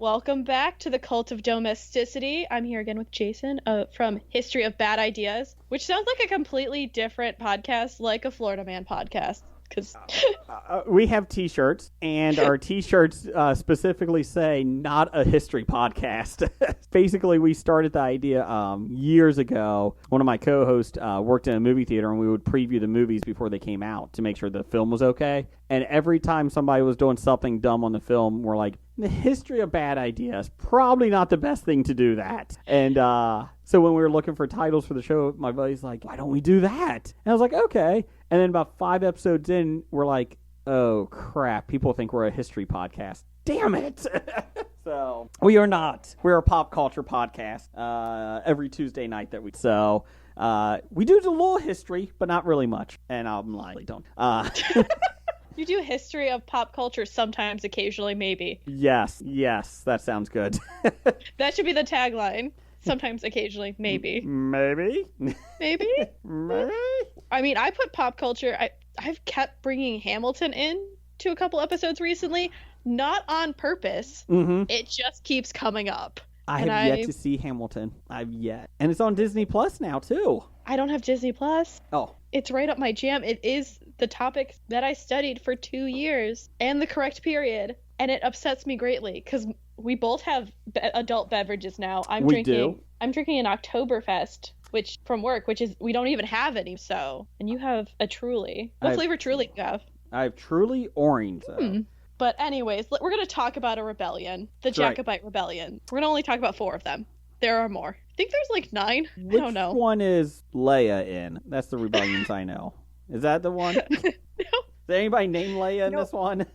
Welcome back to the Cult of Domesticity. I'm here again with Jason from History of Bad Ideas, which sounds like a completely different podcast, like a Florida Man podcast. Because we have T-shirts, and our T-shirts specifically say "not a history podcast." Basically, we started the idea years ago. One of my co-hosts worked in a movie theater, and we would preview the movies before they came out to make sure the film was okay. And every time somebody was doing something dumb on the film, we're like, "The history of bad ideas, probably not the best thing to do that." And so when we were looking for titles for the show, my buddy's like, "Why don't we do that?" And I was like, "Okay." And then about 5 episodes in, we're like, "Oh, crap. People think we're a history podcast. Damn it." So we are not. We're a pop culture podcast every Tuesday night that we... So we do a little history, but not really much. And I'm like, don't. You do history of pop culture sometimes, occasionally, maybe. Yes. That sounds good. That should be the tagline. Sometimes, occasionally, maybe. Maybe? Maybe? I mean, I put pop culture... I've kept bringing Hamilton in to a couple episodes recently, not on purpose. Mm-hmm. It just keeps coming up. I have yet to see Hamilton. I've yet. And it's on Disney Plus now, too. I don't have Disney Plus. Oh. It's right up my jam. It is the topic that I studied for 2 years and the correct period. And it upsets me greatly because we both have adult beverages now. I'm drinking an Oktoberfest, which from work, which is we don't even have any. So, and you have a Truly. What flavor Truly do you have? I have Truly orange. But anyways, we're going to talk about a rebellion, the Jacobite Rebellion. We're going to only talk about 4 of them. There are more. I think there's like 9. I don't know. Which one is Leia in? That's the rebellions I know. Is that the one? No. Is there anybody named Leia in this one?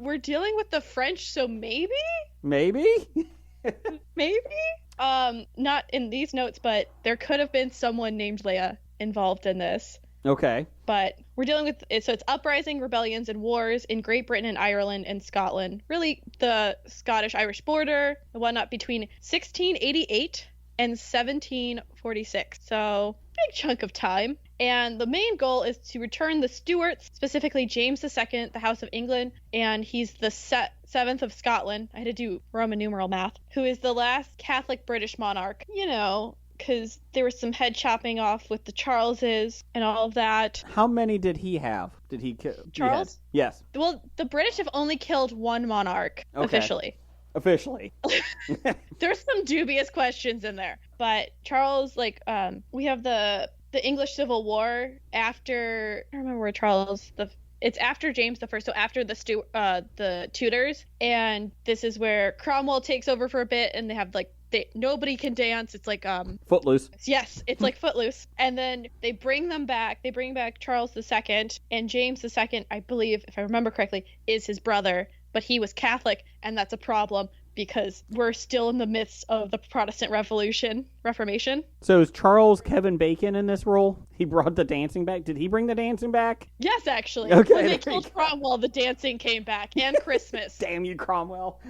We're dealing with the French, so maybe? Maybe? Maybe? Not in these notes, but there could have been someone named Leia involved in this. Okay. But we're dealing with it, so it's uprising, rebellions, and wars in Great Britain and Ireland and Scotland. Really, the Scottish-Irish border and whatnot between 1688 and 1746. So, big chunk of time. And the main goal is to return the Stuarts, specifically James II, the House of England, and he's the 7th of Scotland. I had to do Roman numeral math. Who is the last Catholic British monarch. You know, because there was some head chopping off with the Charleses and all of that. How many did he have? Did he kill? Charles? Yes. Well, the British have only killed one monarch, officially. There's some dubious questions in there. But Charles, we have the English Civil War after, I don't remember where Charles, it's after James I, so after the Tudors. And this is where Cromwell takes over for a bit, and they have nobody can dance. It's like Footloose. Yes, it's like Footloose. And then they bring them back. They bring back Charles II, and James II, I believe, if I remember correctly, is his brother, but he was Catholic, and that's a problem because we're still in the midst of the Protestant Reformation. So is Charles Kevin Bacon in this role? He brought the dancing back? Did he bring the dancing back? Yes, actually. Okay, when they killed Cromwell, the dancing came back, and Christmas. Damn you, Cromwell.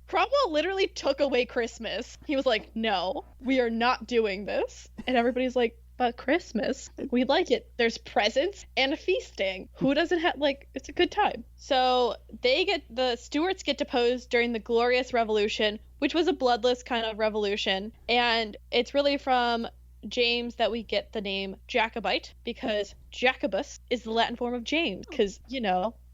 Cromwell literally took away Christmas. He was like, no, we are not doing this. And everybody's like, but Christmas, we like it. There's presents and a feasting. Who doesn't have, it's a good time. So the Stuarts get deposed during the Glorious Revolution, which was a bloodless kind of revolution. And it's really from James that we get the name Jacobite, because Jacobus is the Latin form of James, because,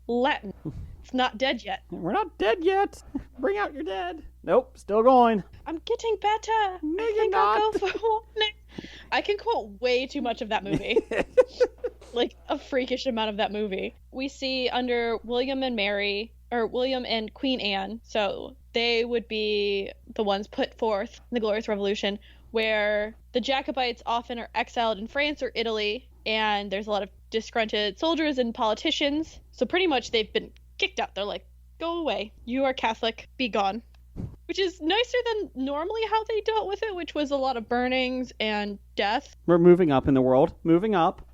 Latin. It's not dead yet. We're not dead yet. Bring out your dead. Nope, still going. I'm getting better. I'll go for one. I can quote way too much of that movie. A freakish amount of that movie. We see under William and Queen Anne, so they would be the ones put forth in the Glorious Revolution, where the Jacobites often are exiled in France or Italy, and there's a lot of disgruntled soldiers and politicians. So pretty much they've been kicked out. They're like, go away. You are Catholic. Be gone. Which is nicer than normally how they dealt with it, which was a lot of burnings and death. We're moving up in the world. Moving up.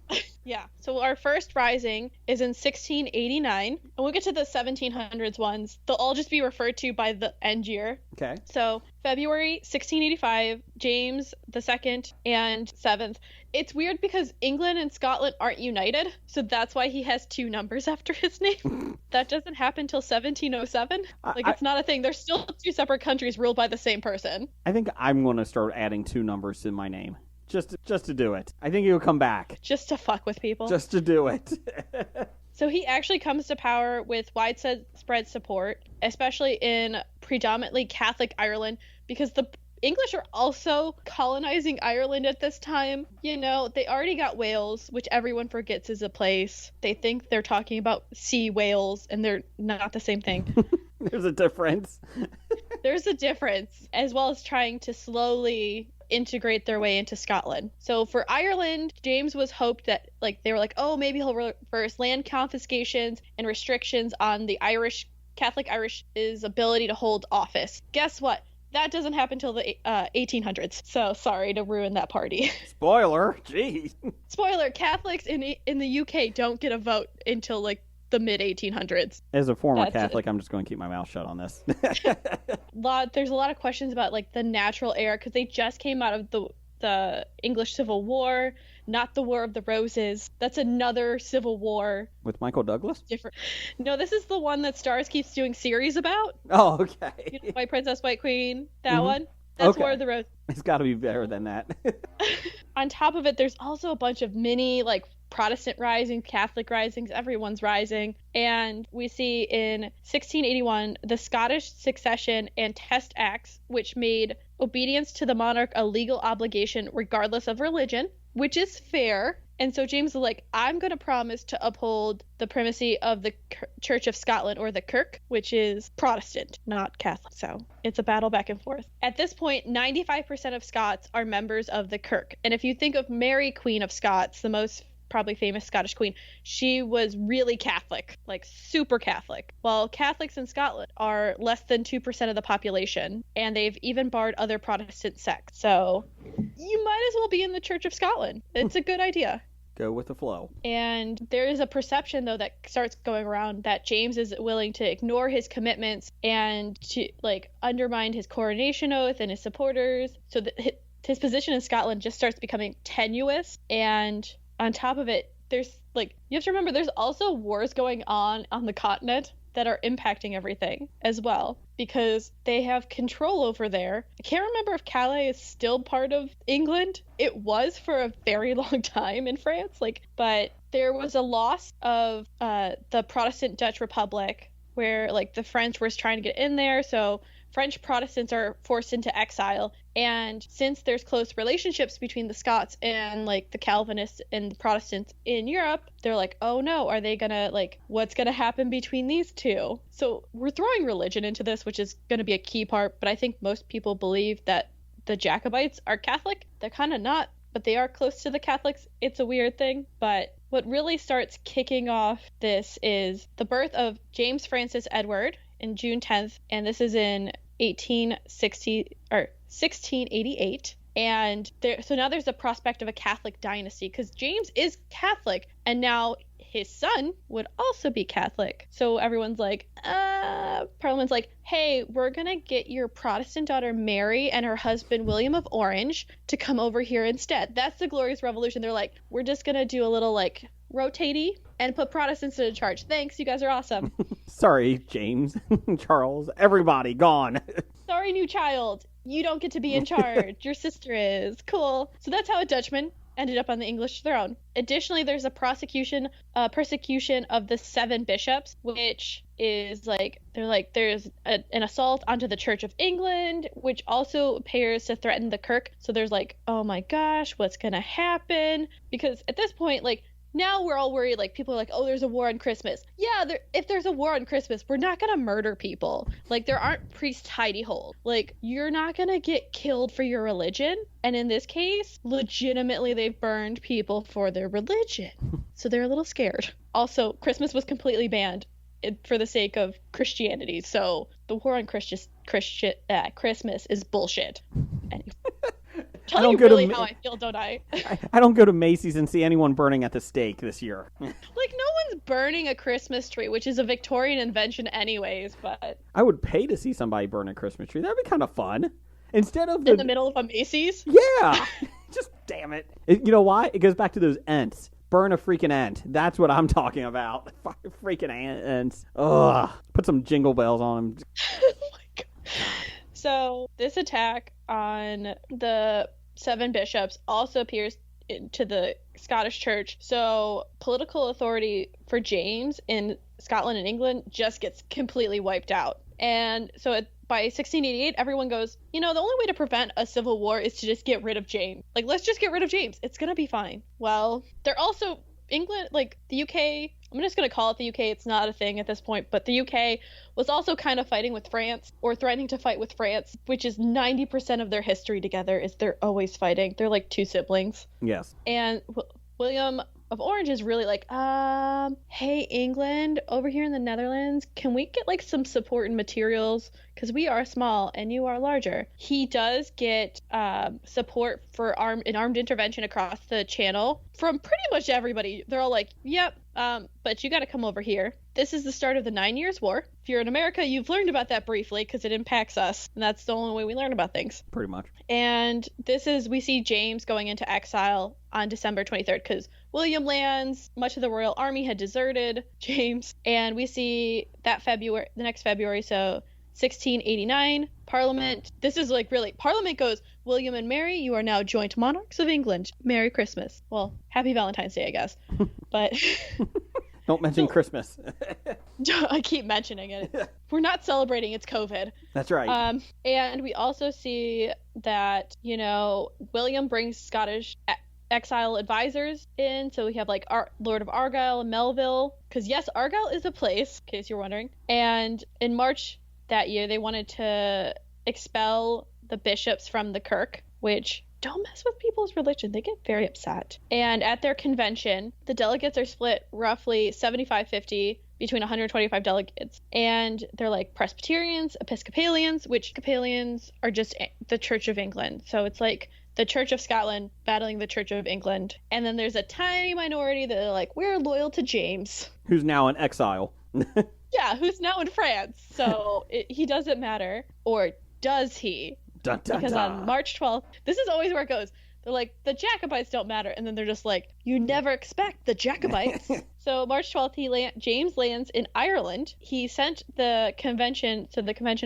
Yeah. So our first rising is in 1689, and we'll get to the 1700s ones. They'll all just be referred to by the end year. Okay. So February 1685, James the Second and 7th. It's weird because England and Scotland aren't united, so that's why he has two numbers after his name. That doesn't happen till 1707. It's not a thing. There's still two separate countries ruled by the same person. I think I'm going to start adding two numbers to my name. Just to do it. I think he'll come back. Just to fuck with people. Just to do it. So he actually comes to power with widespread support, especially in predominantly Catholic Ireland, because the English are also colonizing Ireland at this time. You know, they already got Wales, which everyone forgets is a place. They think they're talking about sea whales, and they're not the same thing. There's a difference. There's a difference, as well as trying to slowly integrate their way into Scotland. So for Ireland, James was hoped that they were like, oh, maybe he'll reverse land confiscations and restrictions on the Catholic Irish's ability to hold office. Guess what? That doesn't happen until the 1800s. So sorry to ruin that party. Spoiler. Jeez. Spoiler, Catholics in the UK don't get a vote until the mid 1800s. As a former Catholic, I'm just going to keep my mouth shut on this. There's a lot of questions about the natural era, because they just came out of the English Civil War, not the War of the Roses. That's another civil war. With Michael Douglas? Different. No, this is the one that Starz keeps doing series about. Oh, okay. You know, White Princess, White Queen, that one. That's okay. War of the Roses. It's got to be better than that. On top of it, there's also a bunch of mini Protestant risings, Catholic risings, everyone's rising. And we see in 1681 the Scottish Succession and Test Acts, which made obedience to the monarch a legal obligation regardless of religion, which is fair. And so James was like, I'm going to promise to uphold the primacy of the Church of Scotland, or the Kirk, which is Protestant, not Catholic. So it's a battle back and forth. At this point, 95% of Scots are members of the Kirk. And if you think of Mary, Queen of Scots, the most probably famous Scottish queen, she was really Catholic, super Catholic. While Catholics in Scotland are less than 2% of the population, and they've even barred other Protestant sects. So you might as well be in the Church of Scotland. It's a good idea. Go with the flow. And there is a perception, though, that starts going around that James is willing to ignore his commitments and to undermine his coronation oath and his supporters. So that his position in Scotland just starts becoming tenuous. And on top of it, there's you have to remember there's also wars going on the continent that are impacting everything as well, because they have control over there. I can't remember if Calais is still part of England. It was for a very long time in France, but there was a loss of the Protestant Dutch Republic, where the French were trying to get in there, so French Protestants are forced into exile. And since there's close relationships between the Scots and the Calvinists and the Protestants in Europe, they're like, oh no, are they gonna what's gonna happen between these two? So we're throwing religion into this, which is gonna be a key part, but I think most people believe that the Jacobites are Catholic. They're kind of not, but they are close to the Catholics. It's a weird thing. But what really starts kicking off this is the birth of James Francis Edward in June 10th, and this is in 1688. And so now there's a prospect of a Catholic dynasty, because James is Catholic, and now his son would also be Catholic. So everyone's Parliament's hey, we're gonna get your Protestant daughter Mary and her husband William of Orange to come over here instead. That's the Glorious Revolution. They're we're just gonna do a little rotatey and put Protestants in charge. Thanks, you guys are awesome. Sorry, James, Charles, everybody gone. Sorry, new child. You don't get to be in charge. Your sister is. Cool. So that's how a Dutchman ended up on the English throne. Additionally, there's a persecution of the 7 bishops, which is there's an assault onto the Church of England, which also appears to threaten the Kirk. So there's oh my gosh, what's gonna happen? Because at this point, now we're all worried, people are oh, there's a war on Christmas. Yeah, if there's a war on Christmas, we're not gonna murder people. There aren't priests hidey holes. You're not gonna get killed for your religion. And in this case, legitimately, they've burned people for their religion. So they're a little scared. Also, Christmas was completely banned for the sake of Christianity. So the war on Christmas is bullshit. Anyway. Tell you really how I feel, don't I? I don't go to Macy's and see anyone burning at the stake this year. Like, no one's burning a Christmas tree, which is a Victorian invention anyways, but... I would pay to see somebody burn a Christmas tree. That'd be kind of fun. Instead of in the middle of a Macy's? Yeah! Just damn it. You know why? It goes back to those ents. Burn a freaking ent. That's what I'm talking about. Freaking ents. Ugh. Put some jingle bells on them. Oh my God. So, this attack on the 7 bishops also appears into the Scottish Church. So, political authority for James in Scotland and England just gets completely wiped out. And so by 1688, everyone goes, the only way to prevent a civil war is to just get rid of James. Like, let's just get rid of James. It's going to be fine. Well, they're also, England, like the UK, I'm just going to call it the UK. It's not a thing at this point, but the UK was also kind of fighting with France, or threatening to fight with France, which is 90% of their history together is they're always fighting. They're like 2 siblings. Yes. And William of Orange is really like, hey, England, over here in the Netherlands, can we get like some support and materials? Because we are small and you are larger. He does get support for armed intervention across the channel from pretty much everybody. They're all like, yep, but you got to come over here. This is the start of the 9 Years' War. If you're in America, you've learned about that briefly because it impacts us. And that's the only way we learn about things. Pretty much. And we see James going into exile on December 23rd because William lands, much of the royal army had deserted James. And we see that the next February, so 1689, Parliament. This is like really, Parliament goes, William and Mary, you are now joint monarchs of England. Merry Christmas. Well, happy Valentine's Day, I guess. But... Don't mention Christmas. I keep mentioning it. We're not celebrating. It's COVID. That's right. And we also see that, William brings Scottish exile advisors in. So we have like Lord of Argyll and Melville. Because yes, Argyll is a place, in case you're wondering. And in March that year, they wanted to expel the bishops from the kirk, which... don't mess with people's religion. They get very upset. And at their convention, the delegates are split roughly 75-50 between 125 delegates. And they're like Presbyterians, Episcopalians, which Episcopalians are just the Church of England. So it's like the Church of Scotland battling the Church of England. And then there's a tiny minority that are like, we're loyal to James. Who's now in exile. Yeah, who's now in France. So he doesn't matter. Or does he? Dun, dun, because dun. on March 12th, this is always where it goes. They're like, the Jacobites don't matter. And then they're just like, you never expect the Jacobites. So March 12th, James lands in Ireland. He sent the convention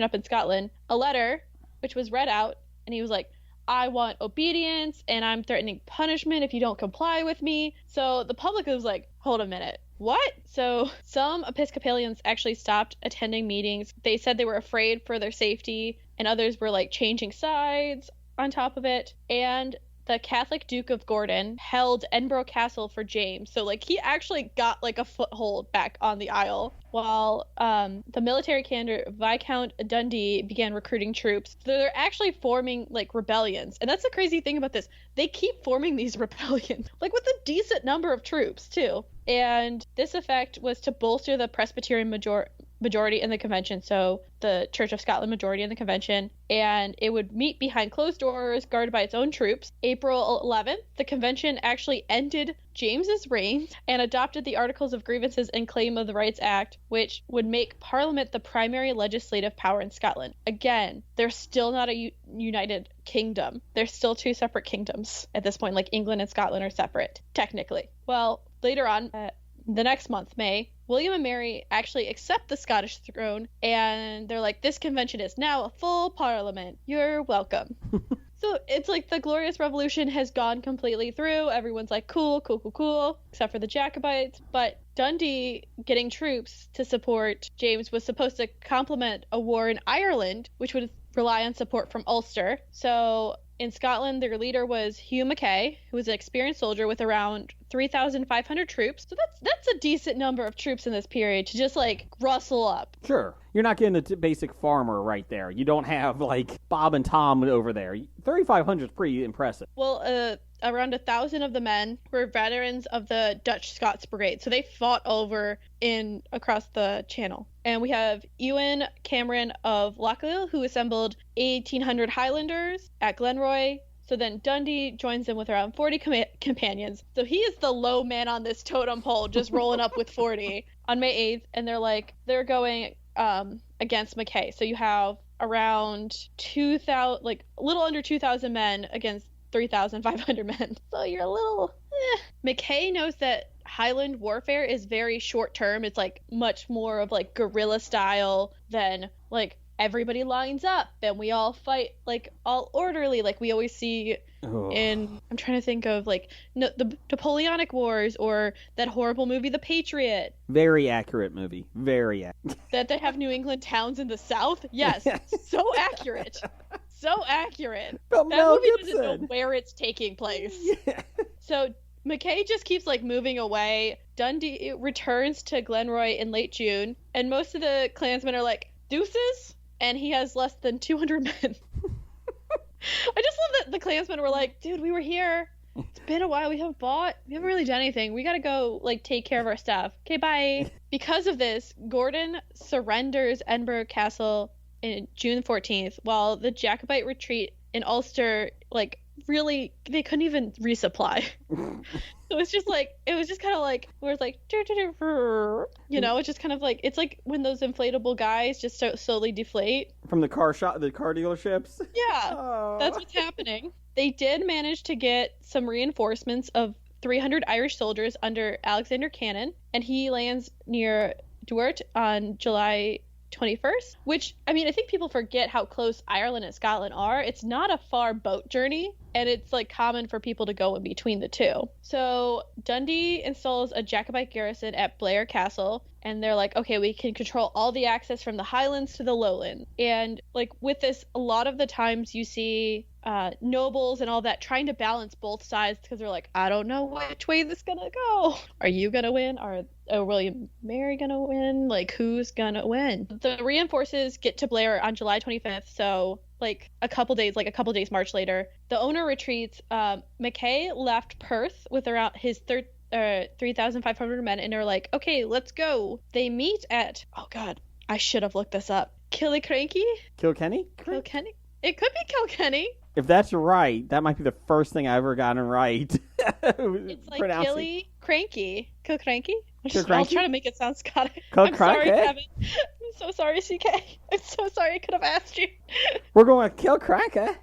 up in Scotland a letter, which was read out. And he was like, I want obedience and I'm threatening punishment if you don't comply with me. So the public was like, hold a minute. What? So some Episcopalians actually stopped attending meetings. They said they were afraid for their safety, and others were like changing sides on top of it. And the Catholic Duke of Gordon held Edinburgh Castle for James. So like he actually got like a foothold back on the Isle, while the military commander Viscount Dundee began recruiting troops. So they're actually forming like rebellions. And that's the crazy thing about this. They keep forming these rebellions, like with a decent number of troops too. And this effect was to bolster the Presbyterian majority in the convention, so the Church of Scotland majority in the convention, and it would meet behind closed doors, guarded by its own troops. April 11th, the convention actually ended James's reign and adopted the Articles of Grievances and Claim of the Rights Act, which would make Parliament the primary legislative power in Scotland. Again, they're still not a united kingdom. They're still 2 separate kingdoms at this point, like England and Scotland are separate, technically. Well, later on, the next month, May, William and Mary actually accept the Scottish throne, and they're like, this convention is now a full parliament. You're welcome. So it's like the Glorious Revolution has gone completely through. Everyone's like, cool, except for the Jacobites. But Dundee getting troops to support James was supposed to complement a war in Ireland, which would rely on support from Ulster. So in Scotland, their leader was Hugh Mackay, who was an experienced soldier with around 3,500 troops. So that's a decent number of troops in this period to just like rustle up. Sure. You're not getting a basic farmer right there. You don't have like Bob and Tom over there. 3,500 is pretty impressive. Well, around 1,000 of the men were veterans of the Dutch Scots Brigade. So they fought over across the channel. And we have Ewan Cameron of Lochiel, who assembled 1,800 Highlanders at Glenroy. So then Dundee joins them with around 40 companions. So he is the low man on this totem pole, just rolling up with 40 on May 8th. And they're going against Mackay. So you have around 2,000, like a little under 2,000 men against 3,500 men. So you're a little... Mackay knows that Highland warfare is very short term. It's like much more of like guerrilla style than like everybody lines up and we all fight like all orderly like we always see in, I'm trying to think of like the Napoleonic Wars or that horrible movie The Patriot. Very accurate movie. Very accurate. That they have New England towns in the South. Yes, so accurate. So accurate. But that Mel movie Gibson. doesn't know where it's taking place. Yeah. So Mackay just keeps like moving away. Dundee returns to Glenroy in late June, and most of the clansmen are like, deuces, and he has less than 200 men. I just love that the clansmen were like, dude, we were here. It's been a while. We haven't really done anything. We gotta go like take care of our stuff. Okay, bye. Because of this, Gordon surrenders Edinburgh Castle in June 14th, while the Jacobite retreat in Ulster, like, really, they couldn't even resupply. So it's just like, it was just kind of like, where it's like, you know, it's just kind of like, it's like when those inflatable guys just so slowly deflate. From the car dealerships? Yeah, Oh. that's what's happening. They did manage to get some reinforcements of 300 Irish soldiers under Alexander Cannon, and he lands near Duart on July 21st, which, I mean, I think people forget how close Ireland and Scotland are. It's not a far boat journey, and it's like common for people to go in between the two. So Dundee installs a Jacobite garrison at Blair Castle, and they're like, okay, we can control all the access from the Highlands to the Lowlands. And like with this, a lot of the times you see nobles and all that trying to balance both sides because they're like, I don't know which way this is gonna go. Are you gonna win? Are William and Mary gonna win? Like, who's gonna win? The reinforces get to Blair on July 25th, so like a couple days march later. The owner retreats. Mackay left Perth with around his 3,500 men, and they're like, okay, let's go. They meet at, oh god, I should have looked this up. Killiecrankie? Kilkenny? Kilkenny? It could be Kilkenny. If that's right, that might be the first thing I ever gotten right. It's like Killiecrankie. Kilcrankie? I'll try to make it sound Scottish. I'm sorry, Kevin. I'm so sorry, CK. I'm so sorry I could have asked you. We're going to Kilcrankie.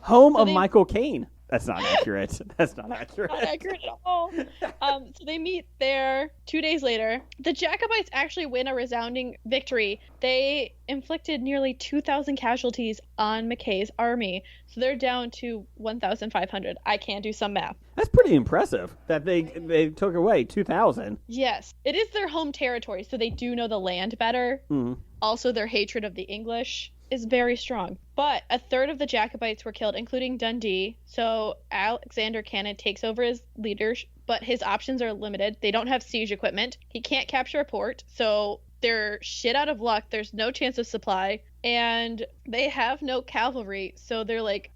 Home of Michael Caine. That's not accurate. That's not accurate. Not accurate at all. So they meet there 2 days later. The Jacobites actually win a resounding victory. They inflicted nearly 2,000 casualties on Mackay's army. So they're down to 1,500. I can't do some math. That's pretty impressive that they took away 2,000. Yes. It is their home territory, so they do know the land better. Mm-hmm. Also, their hatred of the English is very strong. But a third of the Jacobites were killed, including Dundee. So Alexander Cannon takes over as leader, but his options are limited. They don't have siege equipment. He can't capture a port, so they're shit out of luck. There's no chance of supply, and they have no cavalry. So they're like,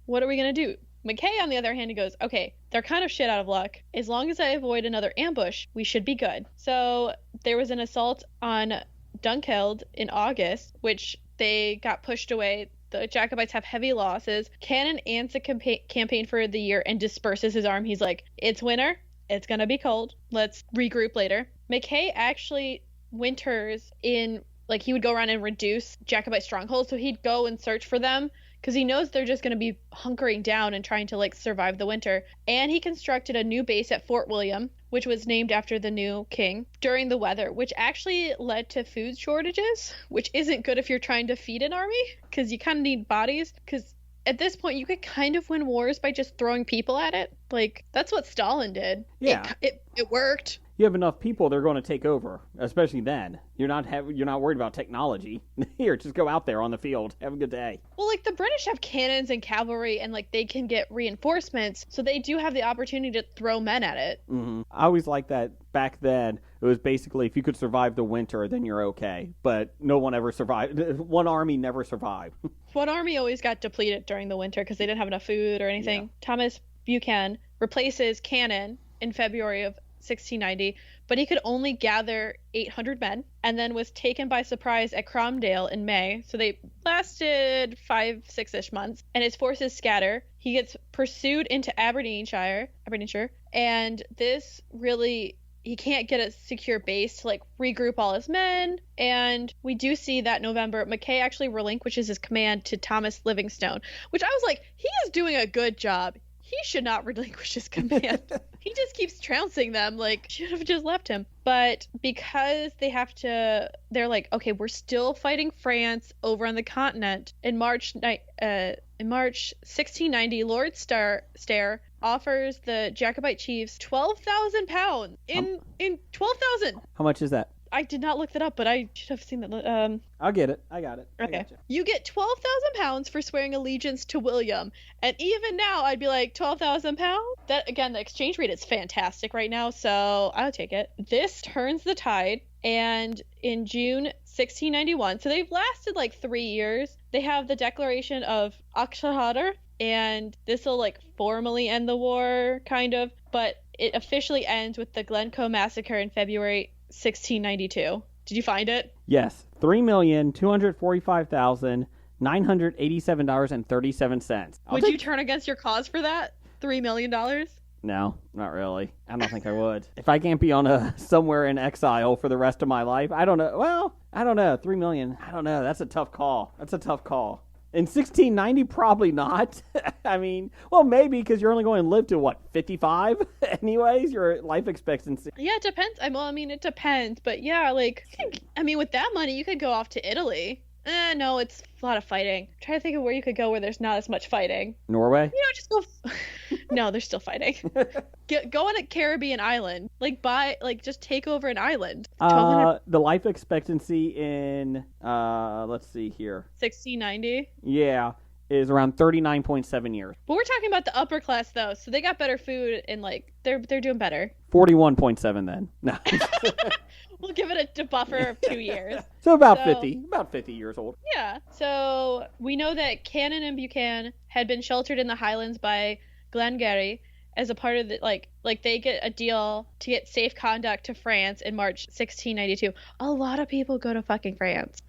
what are we going to do? Mackay, on the other hand, he goes, okay, they're kind of shit out of luck. As long as I avoid another ambush, we should be good. So there was an assault on Dunkeld in August, which they got pushed away. The Jacobites have heavy losses. Cannon ends the campaign for the year and disperses his army. He's like, it's winter. It's going to be cold. Let's regroup later. Mackay actually winters in, like, he would go around and reduce Jacobite strongholds. So he'd go and search for them because he knows they're just going to be hunkering down and trying to, like, survive the winter. And he constructed a new base at Fort William, which was named after the new king, during the weather, which actually led to food shortages, which isn't good if you're trying to feed an army, because you kind of need bodies, because at this point you could kind of win wars by just throwing people at it. Like, that's what Stalin did. Yeah. It worked. You have enough people, they're going to take over, especially then. You're not worried about technology. Here, just go out there on the field. Have a good day. Well, like, the British have cannons and cavalry, and, like, they can get reinforcements, so they do have the opportunity to throw men at it. Mm-hmm. I always liked that back then. It was basically, if you could survive the winter, then you're okay. But no one ever survived. One army never survived. One army always got depleted during the winter because they didn't have enough food or anything. Yeah. Thomas Buchan replaces Cannon in February of 1690, but he could only gather 800 men, and then was taken by surprise at Cromdale in May. So they lasted 5-6-ish months, and his forces scatter. He gets pursued into Aberdeenshire, and this really, he can't get a secure base to like regroup all his men. And we do see that November, Mackay actually relinquishes his command to Thomas Livingstone, which I was like, he is doing a good job. He should not relinquish his command. He just keeps trouncing them. Like, should have just left him. But because they're like, okay, we're still fighting France over on the continent. In March 1690, Lord Stair offers the Jacobite chiefs 12,000 pounds. In 12,000. How much is that? I did not look that up, but I should have seen that. I'll get it. I got it. Okay. You get 12,000 pounds for swearing allegiance to William. And even now, I'd be like, 12,000 pounds? That, again, the exchange rate is fantastic right now, so I'll take it. This turns the tide, and in June 1691, so they've lasted like 3 years, they have the Declaration of Akshahadar, and this will like formally end the war, kind of, but it officially ends with the Glencoe Massacre in February 1692. Did you find it? Yes. $3,245,987.37. Would you turn against your cause for that? $3 million? No, not really. I don't think I would. If I can't be on somewhere in exile for the rest of my life, I don't know. Well, I don't know. 3 million. I don't know. That's a tough call. In 1690, probably not. I mean, well, maybe because you're only going to live to, what, 55? Anyways, your life expectancy. Yeah, it depends. It depends. But yeah, like, with that money, you could go off to Italy. No, it's a lot of fighting. I'm trying to think of where you could go where there's not as much fighting. Norway? Just go. No, they're still fighting. Go on a Caribbean island. Just take over an island. The life expectancy in, let's see here. 1690? Yeah, is around 39.7 years. But we're talking about the upper class, though, so they got better food and, they're doing better. 41.7 then. No. We'll give it a buffer of 2 years. So about 50 years old. Yeah. So we know that Cannon and Buchanan had been sheltered in the Highlands by Glengarry as a part of the, they get a deal to get safe conduct to France in March 1692. A lot of people go to fucking France.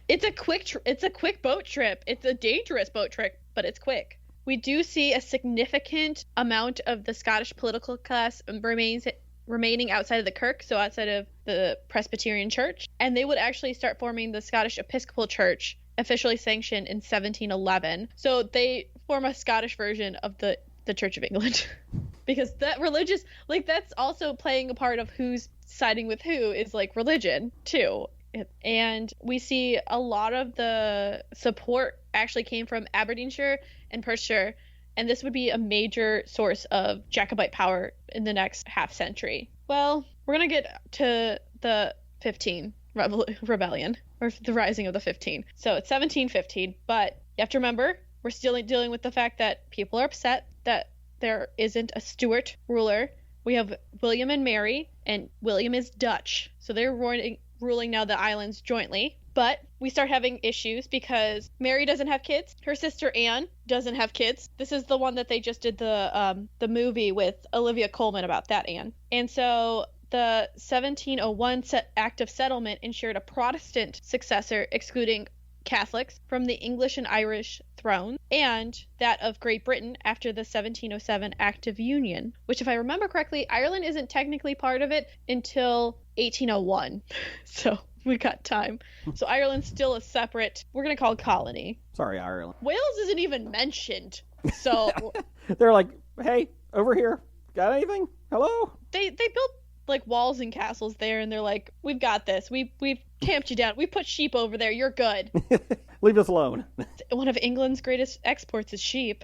It's a quick boat trip. It's a dangerous boat trip, but it's quick. We do see a significant amount of the Scottish political class remaining outside of the Kirk, so outside of the Presbyterian Church, and they would actually start forming the Scottish Episcopal Church, officially sanctioned in 1711. So they form a Scottish version of the Church of England. Because that religious, that's also playing a part of who's siding with who is religion too. And we see a lot of the support actually came from Aberdeenshire and Perthshire, and this would be a major source of Jacobite power in the next half century. Well, we're going to get to the 15 rebellion, or the rising of the 15. So it's 1715, but you have to remember, we're still dealing with the fact that people are upset that there isn't a Stuart ruler. We have William and Mary, and William is Dutch, so they're ruling now the islands jointly. But we start having issues because Mary doesn't have kids. Her sister Anne doesn't have kids. This is the one that they just did the movie with Olivia Colman about, that Anne. And so the 1701 Act of Settlement ensured a Protestant successor, excluding Catholics, from the English and Irish throne, and that of Great Britain after the 1707 Act of Union, which, if I remember correctly, Ireland isn't technically part of it until 1801. So we got time. So Ireland's still a separate, we're going to call it colony. Sorry, Ireland. Wales isn't even mentioned. So they're like, hey, over here, got anything? Hello? They built walls and castles there, and they're like, we've got this. We've tamped you down. We put sheep over there. You're good. Leave us alone. One of England's greatest exports is sheep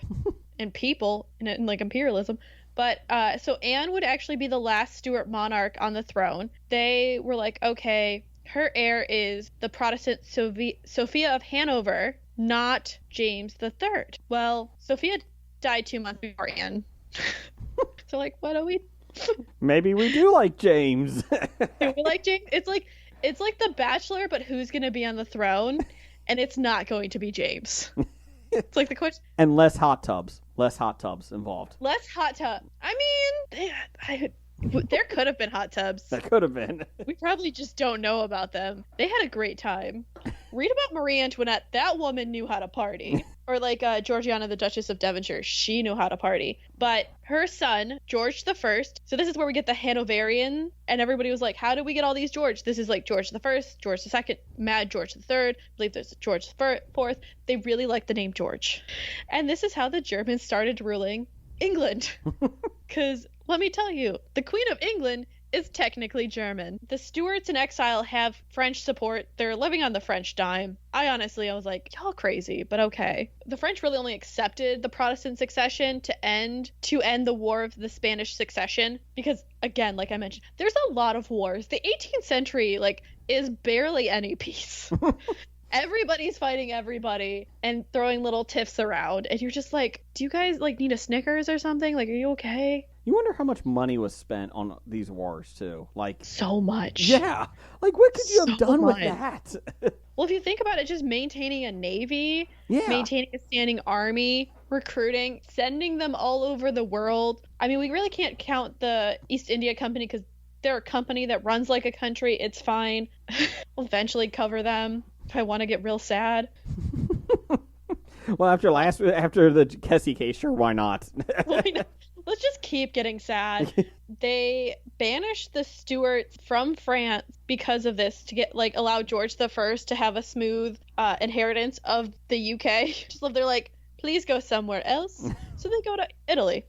and people and imperialism. But so Anne would actually be the last Stuart monarch on the throne. They were like, okay, her heir is the Protestant Sophia of Hanover, not James III. Well, Sophia died 2 months before Anne. So what do we? Maybe we do like James. Do we like James? It's like The Bachelor, but who's going to be on the throne? And it's not going to be James. It's the question. And less hot tubs involved. Less hot tub. I mean, There could have been hot tubs. That could have been. We probably just don't know about them. They had a great time. Read about Marie Antoinette. That woman knew how to party. Or like Georgiana, the Duchess of Devonshire. She knew how to party. But her son, George the First. So this is where we get the Hanoverian. And everybody was like, how do we get all these George? This is like George the First, George the Second, Mad George the Third. I believe there's George the Fourth. They really like the name George. And this is how the Germans started ruling England. Because let me tell you, the Queen of England is technically German. The Stuarts in exile have French support. They're living on the French dime. I was like, y'all crazy, but okay. The French really only accepted the Protestant succession to end the War of the Spanish Succession because, again, like I mentioned, there's a lot of wars. The 18th century, is barely any peace. Everybody's fighting everybody and throwing little tiffs around. And you're just like, do you guys, need a Snickers or something? Are you okay? You wonder how much money was spent on these wars, too. So much. Yeah. What could you have done with that? Well, if you think about it, just maintaining a navy, yeah. Maintaining a standing army, recruiting, sending them all over the world. I mean, we really can't count the East India Company because they're a company that runs like a country. It's fine. We'll eventually cover them. If I want to get real sad. Well, after the Kessie case, sure, why not? Why not? Let's just keep getting sad. They banished the Stuarts from France because of this to get allow George the First to have a smooth inheritance of the UK. Just love they're like, please go somewhere else. So they go to Italy.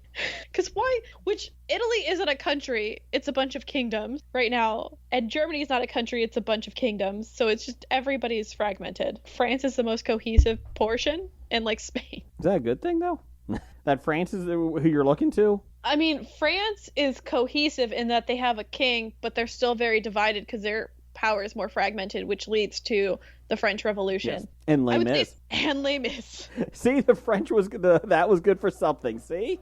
Because why? Which Italy isn't a country. It's a bunch of kingdoms right now. And Germany is not a country. It's a bunch of kingdoms. So it's just everybody's fragmented. France is the most cohesive portion. And Spain. Is that a good thing, though? That France is who you're looking to? I mean, France is cohesive in that they have a king, but they're still very divided because their power is more fragmented, which leads to the French Revolution. Yes. And Les Mis. And Les Mis. See, the French that was good for something, see?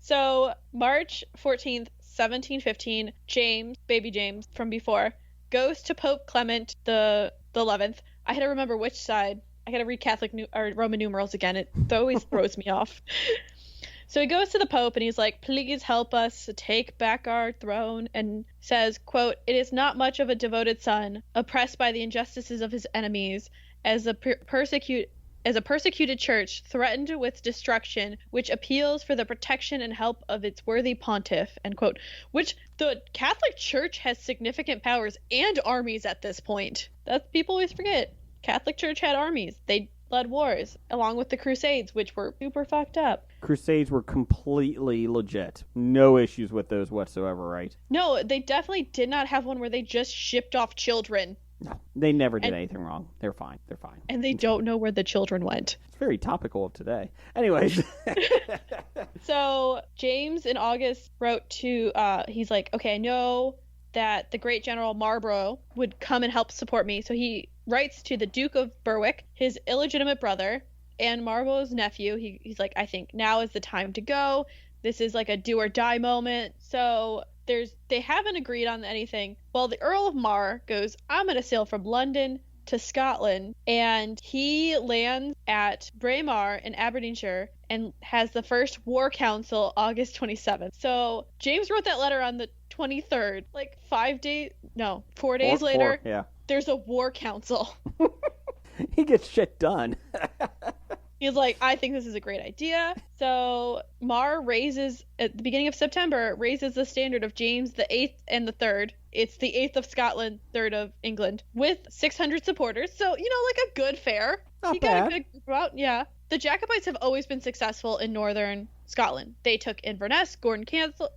So, March 14th, 1715, baby James from before, goes to Pope Clement the 11th. I had to remember which side. I got to read Roman numerals again. It always throws me off. So he goes to the Pope and he's like, please help us take back our throne, and says, quote, it is not much of a devoted son, oppressed by the injustices of his enemies, as a persecuted church threatened with destruction, which appeals for the protection and help of its worthy pontiff, end quote. Which the Catholic Church has significant powers and armies at this point. That's people always forget. Catholic Church had armies. They led wars, along with the Crusades, which were super fucked up. Crusades were completely legit. No issues with those whatsoever, right? No, they definitely did not have one where they just shipped off children. No, they never did anything wrong. They're fine. They're fine. And they don't know where the children went. It's very topical of today. Anyways. So James in August wrote to, he's like, okay, I know that the great General Marlborough would come and help support me. So he writes to the Duke of Berwick, his illegitimate brother, and Marlborough's nephew. He's like, I think now is the time to go. This is a do or die moment. So they haven't agreed on anything. Well, the Earl of Mar goes, I'm going to sail from London to Scotland, and he lands at Braemar in Aberdeenshire and has the first war council August 27th. So James wrote that letter on the 23rd, 4 days later. Yeah. There's a war council. He gets shit done. He's like, I think this is a great idea. So Mar raises, at the beginning of September, raises the standard of James the 8th and the 3rd. It's the 8th of Scotland, 3rd of England, with 600 supporters. So, a good fare. Not he bad. got a good group out. Yeah. The Jacobites have always been successful in northern Scotland. They took Inverness, Gordon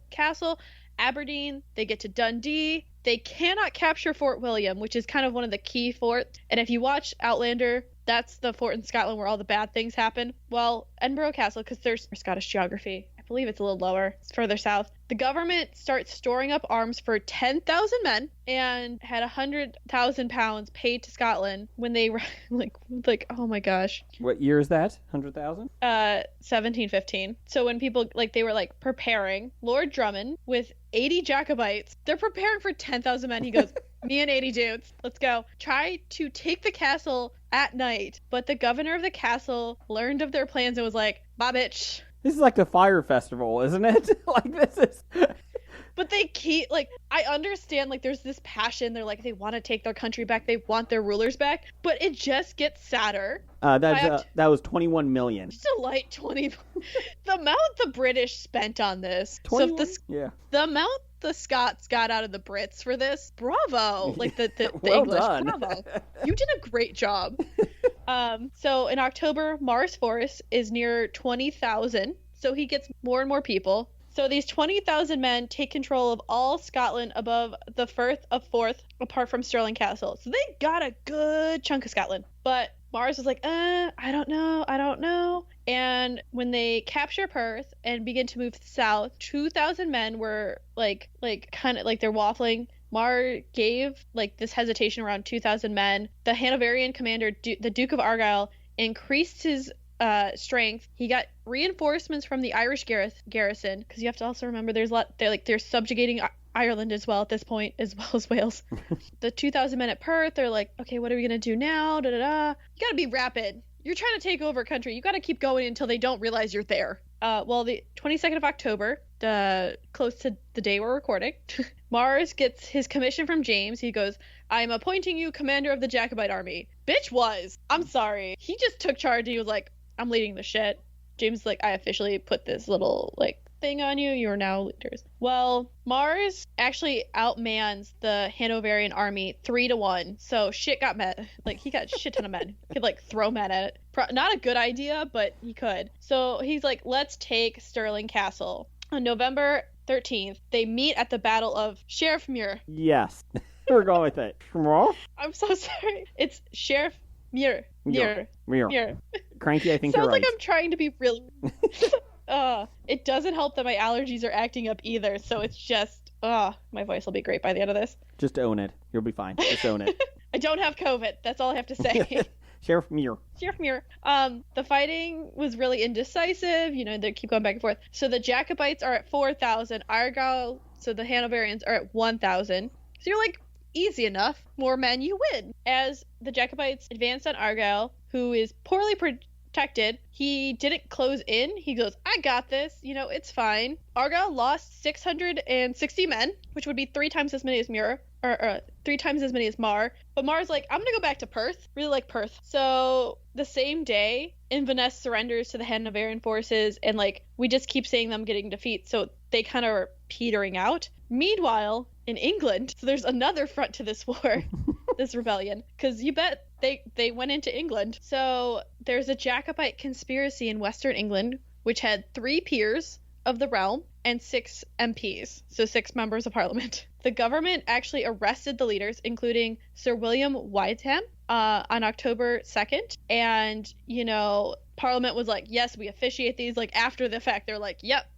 Castle, Aberdeen. They get to Dundee. They cannot capture Fort William, which is kind of one of the key forts. And if you watch Outlander, that's the fort in Scotland where all the bad things happen. Well, Edinburgh Castle, because there's Scottish geography, I believe it's a little lower. It's further south. The government starts storing up arms for 10,000 men and had 100,000 pounds paid to Scotland when they were oh my gosh. What year is that? 100,000? 1715. So when people they were preparing, Lord Drummond with 80 Jacobites, they're preparing for 10,000 men. He goes, me and 80 dudes, let's go. Try to take the castle at night. But the governor of the castle learned of their plans and was like, bye bitch. This is like the fire festival, isn't it? This is... But they keep, like, I understand, like, there's this passion. They're like, they want to take their country back. They want their rulers back. But it just gets sadder. That was 21 million. Just a light 20. The amount the British spent on this. 21? The amount the Scots got out of the Brits for this, bravo. Like, the well English, done. bravo. You did a great job. So in October, Mar's force is near 20,000. So he gets more and more people. So these 20,000 men take control of all Scotland above the Firth of Forth, apart from Stirling Castle. So they got a good chunk of Scotland. But Mars was like, I don't know. And when they capture Perth and begin to move south, 2,000 men were like kind of like they're waffling. Mar gave like this hesitation around 2,000 men. The Hanoverian commander, the Duke of Argyll, increased his strength. He got reinforcements from the Irish garrison, because you have to also remember there's a lot. They're subjugating Ireland as well at this point, as well as Wales. The 2,000 men at Perth, they're like, okay, what are we gonna do now? You gotta be rapid. You're trying to take over a country. You gotta keep going until they don't realize you're there. Well, the 22nd of October, close to the day we're recording, Mars gets his commission from James. He goes, I'm appointing you commander of the Jacobite army. Bitch was. I'm sorry. He just took charge. He was like, I'm leading the shit. James is like, I officially put this little, like, thing on you. You are now leaders. Well, Mars actually outmans the Hanoverian army 3-1. So shit got met. Like, he got a shit ton of men. He could, like, throw men at it. Not a good idea, but he could. So he's like, let's take Stirling Castle. On November 13th, they meet at the Battle of Sheriff Muir. Yes. We're going with it. I'm so sorry. It's Sheriff Muir. Cranky, I think you're right. Sounds like I'm trying to be really... It doesn't help that my allergies are acting up either, so it's just... my voice will be great by the end of this. Just own it. You'll be fine. Just own it. I don't have COVID. That's all I have to say. Sheriff Muir. The fighting was really indecisive. You know, they keep going back and forth. So the Jacobites are at 4,000. Argyll, so the Hanoverians, are at 1,000. So you're like, easy enough. More men, you win. As the Jacobites advance on Argyll, who is poorly protected, he didn't close in. He goes, I got this. You know, it's fine. Argyll lost 660 men, which would be 3 times as many as Muir. Or 3 times as many as Mar. But Mar's like, I'm gonna go back to Perth. Really like Perth. So the same day, Inverness surrenders to the Hanoverian forces, and like we just keep seeing them getting defeat, so they kind of are petering out. Meanwhile, in England, so there's another front to this war, this rebellion, because you bet they went into England. So there's a Jacobite conspiracy in Western England, which had 3 peers of the realm and 6 MPs, so 6 members of parliament. The government actually arrested the leaders, including Sir William Wytham, on October 2nd. And, you know, Parliament was like, yes, we officiate these. Like, after the fact, they're like, yep.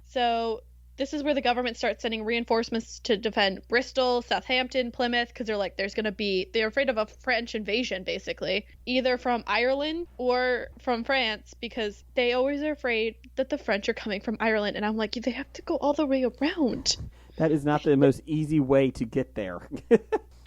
So this is where the government starts sending reinforcements to defend Bristol, Southampton, Plymouth, because they're like, they're afraid of a French invasion, basically, either from Ireland or from France, because they always are afraid that the French are coming from Ireland. And I'm like, they have to go all the way around. That is not the most easy way to get there.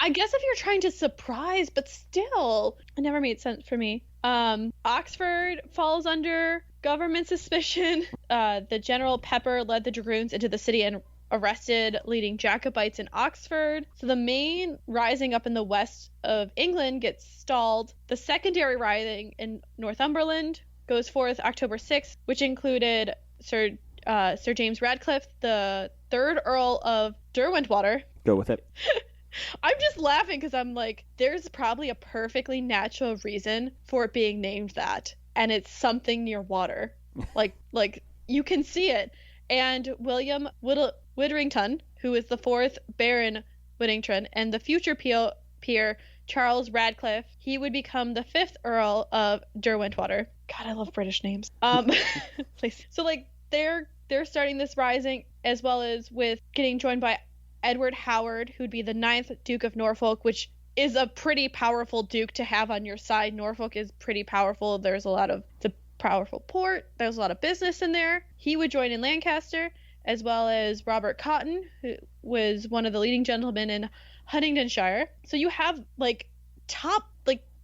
I guess if you're trying to surprise, but still, it never made sense for me. Oxford falls under government suspicion. The General Pepper led the dragoons into the city and arrested leading Jacobites in Oxford. So the main rising up in the west of England gets stalled. The secondary rising in Northumberland goes forth October 6th, which included Sir James Radcliffe, the 3rd Earl of Derwentwater. Go with it. I'm just laughing because I'm like, there's probably a perfectly natural reason for it being named that, and it's something near water. like you can see it. And William Widdrington, who is the 4th Baron Widdrington, and the future peer Charles Radcliffe, he would become the 5th Earl of Derwentwater. God, I love British names. Please. So like they're starting this rising, as well as with getting joined by Edward Howard, who'd be the 9th Duke of Norfolk, which is a pretty powerful duke to have on your side. Norfolk is pretty powerful. It's a powerful port. There's a lot of business in there. He would join in Lancaster, as well as Robert Cotton, who was one of the leading gentlemen in Huntingdonshire. So you have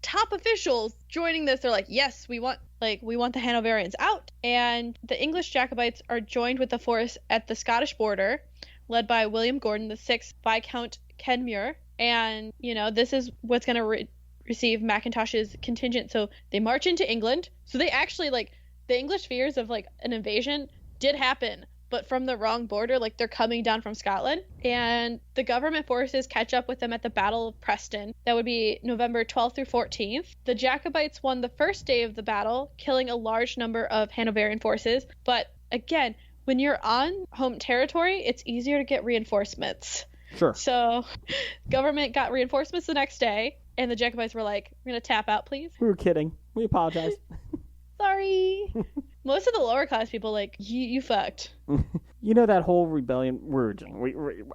top officials joining this. They're like, yes, we want the Hanoverians out. And the English Jacobites are joined with the force at the Scottish border. led by William Gordon, the 6th Viscount Kenmure. And, this is what's going to receive Macintosh's contingent. So they march into England. So they actually, the English fears of, an invasion did happen, but from the wrong border. They're coming down from Scotland. And the government forces catch up with them at the Battle of Preston. That would be November 12th through 14th. The Jacobites won the first day of the battle, killing a large number of Hanoverian forces. But, again, when you're on home territory, it's easier to get reinforcements. Sure. So, government got reinforcements the next day, and the Jacobites were like, we're going to tap out, please. We were kidding. We apologize. Sorry. Most of the lower class people, you fucked. That whole rebellion,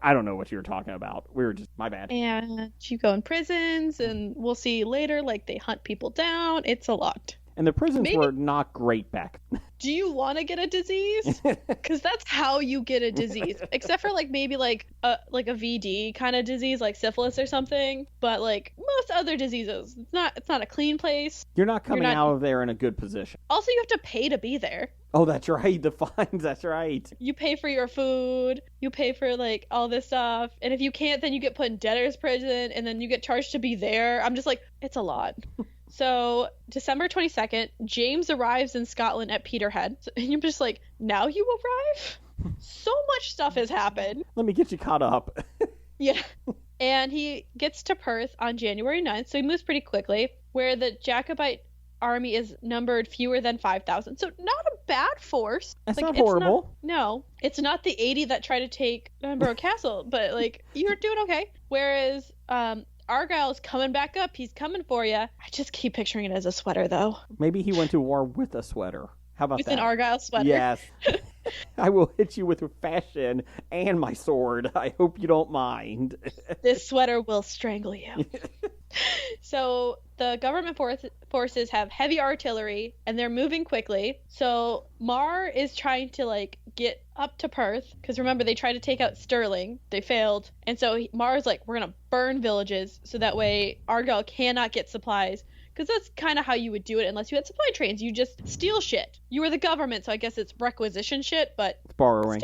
I don't know what you were talking about. We were just, my bad. And you go in prisons, and we'll see later, they hunt people down. It's a lot. And the prisons were not great back. Do you want to get a disease? Because that's how you get a disease. Except for maybe a VD kind of disease, like syphilis or something. But most other diseases, it's not a clean place. You're not coming out of there in a good position. Also, you have to pay to be there. Oh, that's right. The fines. That's right. You pay for your food. You pay for all this stuff. And if you can't, then you get put in debtor's prison, and then you get charged to be there. I'm just it's a lot. So, December 22nd, James arrives in Scotland at Peterhead. And you're just now you arrive? So much stuff has happened. Let me get you caught up. Yeah. And he gets to Perth on January 9th, so he moves pretty quickly, where the Jacobite army is numbered fewer than 5,000. So, not a bad force. That's not horrible. No. It's not the 80 that try to take Edinburgh Castle, but, you're doing okay. Whereas, Argyle's coming back up. He's coming for you. I just keep picturing it as a sweater, though. Maybe he went to war with a sweater. How about that? With an Argyle sweater. Yes. I will hit you with fashion and my sword. I hope you don't mind. This sweater will strangle you. So the government forces have heavy artillery, and they're moving quickly. So Mar is trying to get up to Perth, because remember, they tried to take out Stirling. They failed. And so Mar's we're going to burn villages so that way Argyle cannot get supplies. Because that's kind of how you would do it unless you had supply trains. You just steal shit. You were the government, so I guess it's requisition shit, but it's borrowing.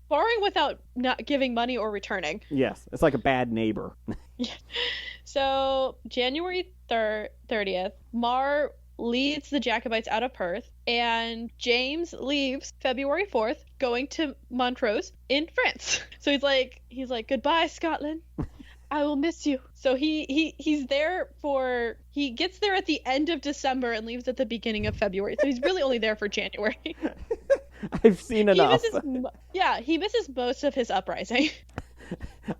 Borrowing without not giving money or returning. Yes, it's like a bad neighbor. Yeah. So, January 30th, Mar leads the Jacobites out of Perth, and James leaves February 4th, going to Montrose in France. So he's like, goodbye, Scotland. I will miss you. So he's there he gets there at the end of December and leaves at the beginning of February. So he's really only there for January. I've seen enough. He misses most of his uprising.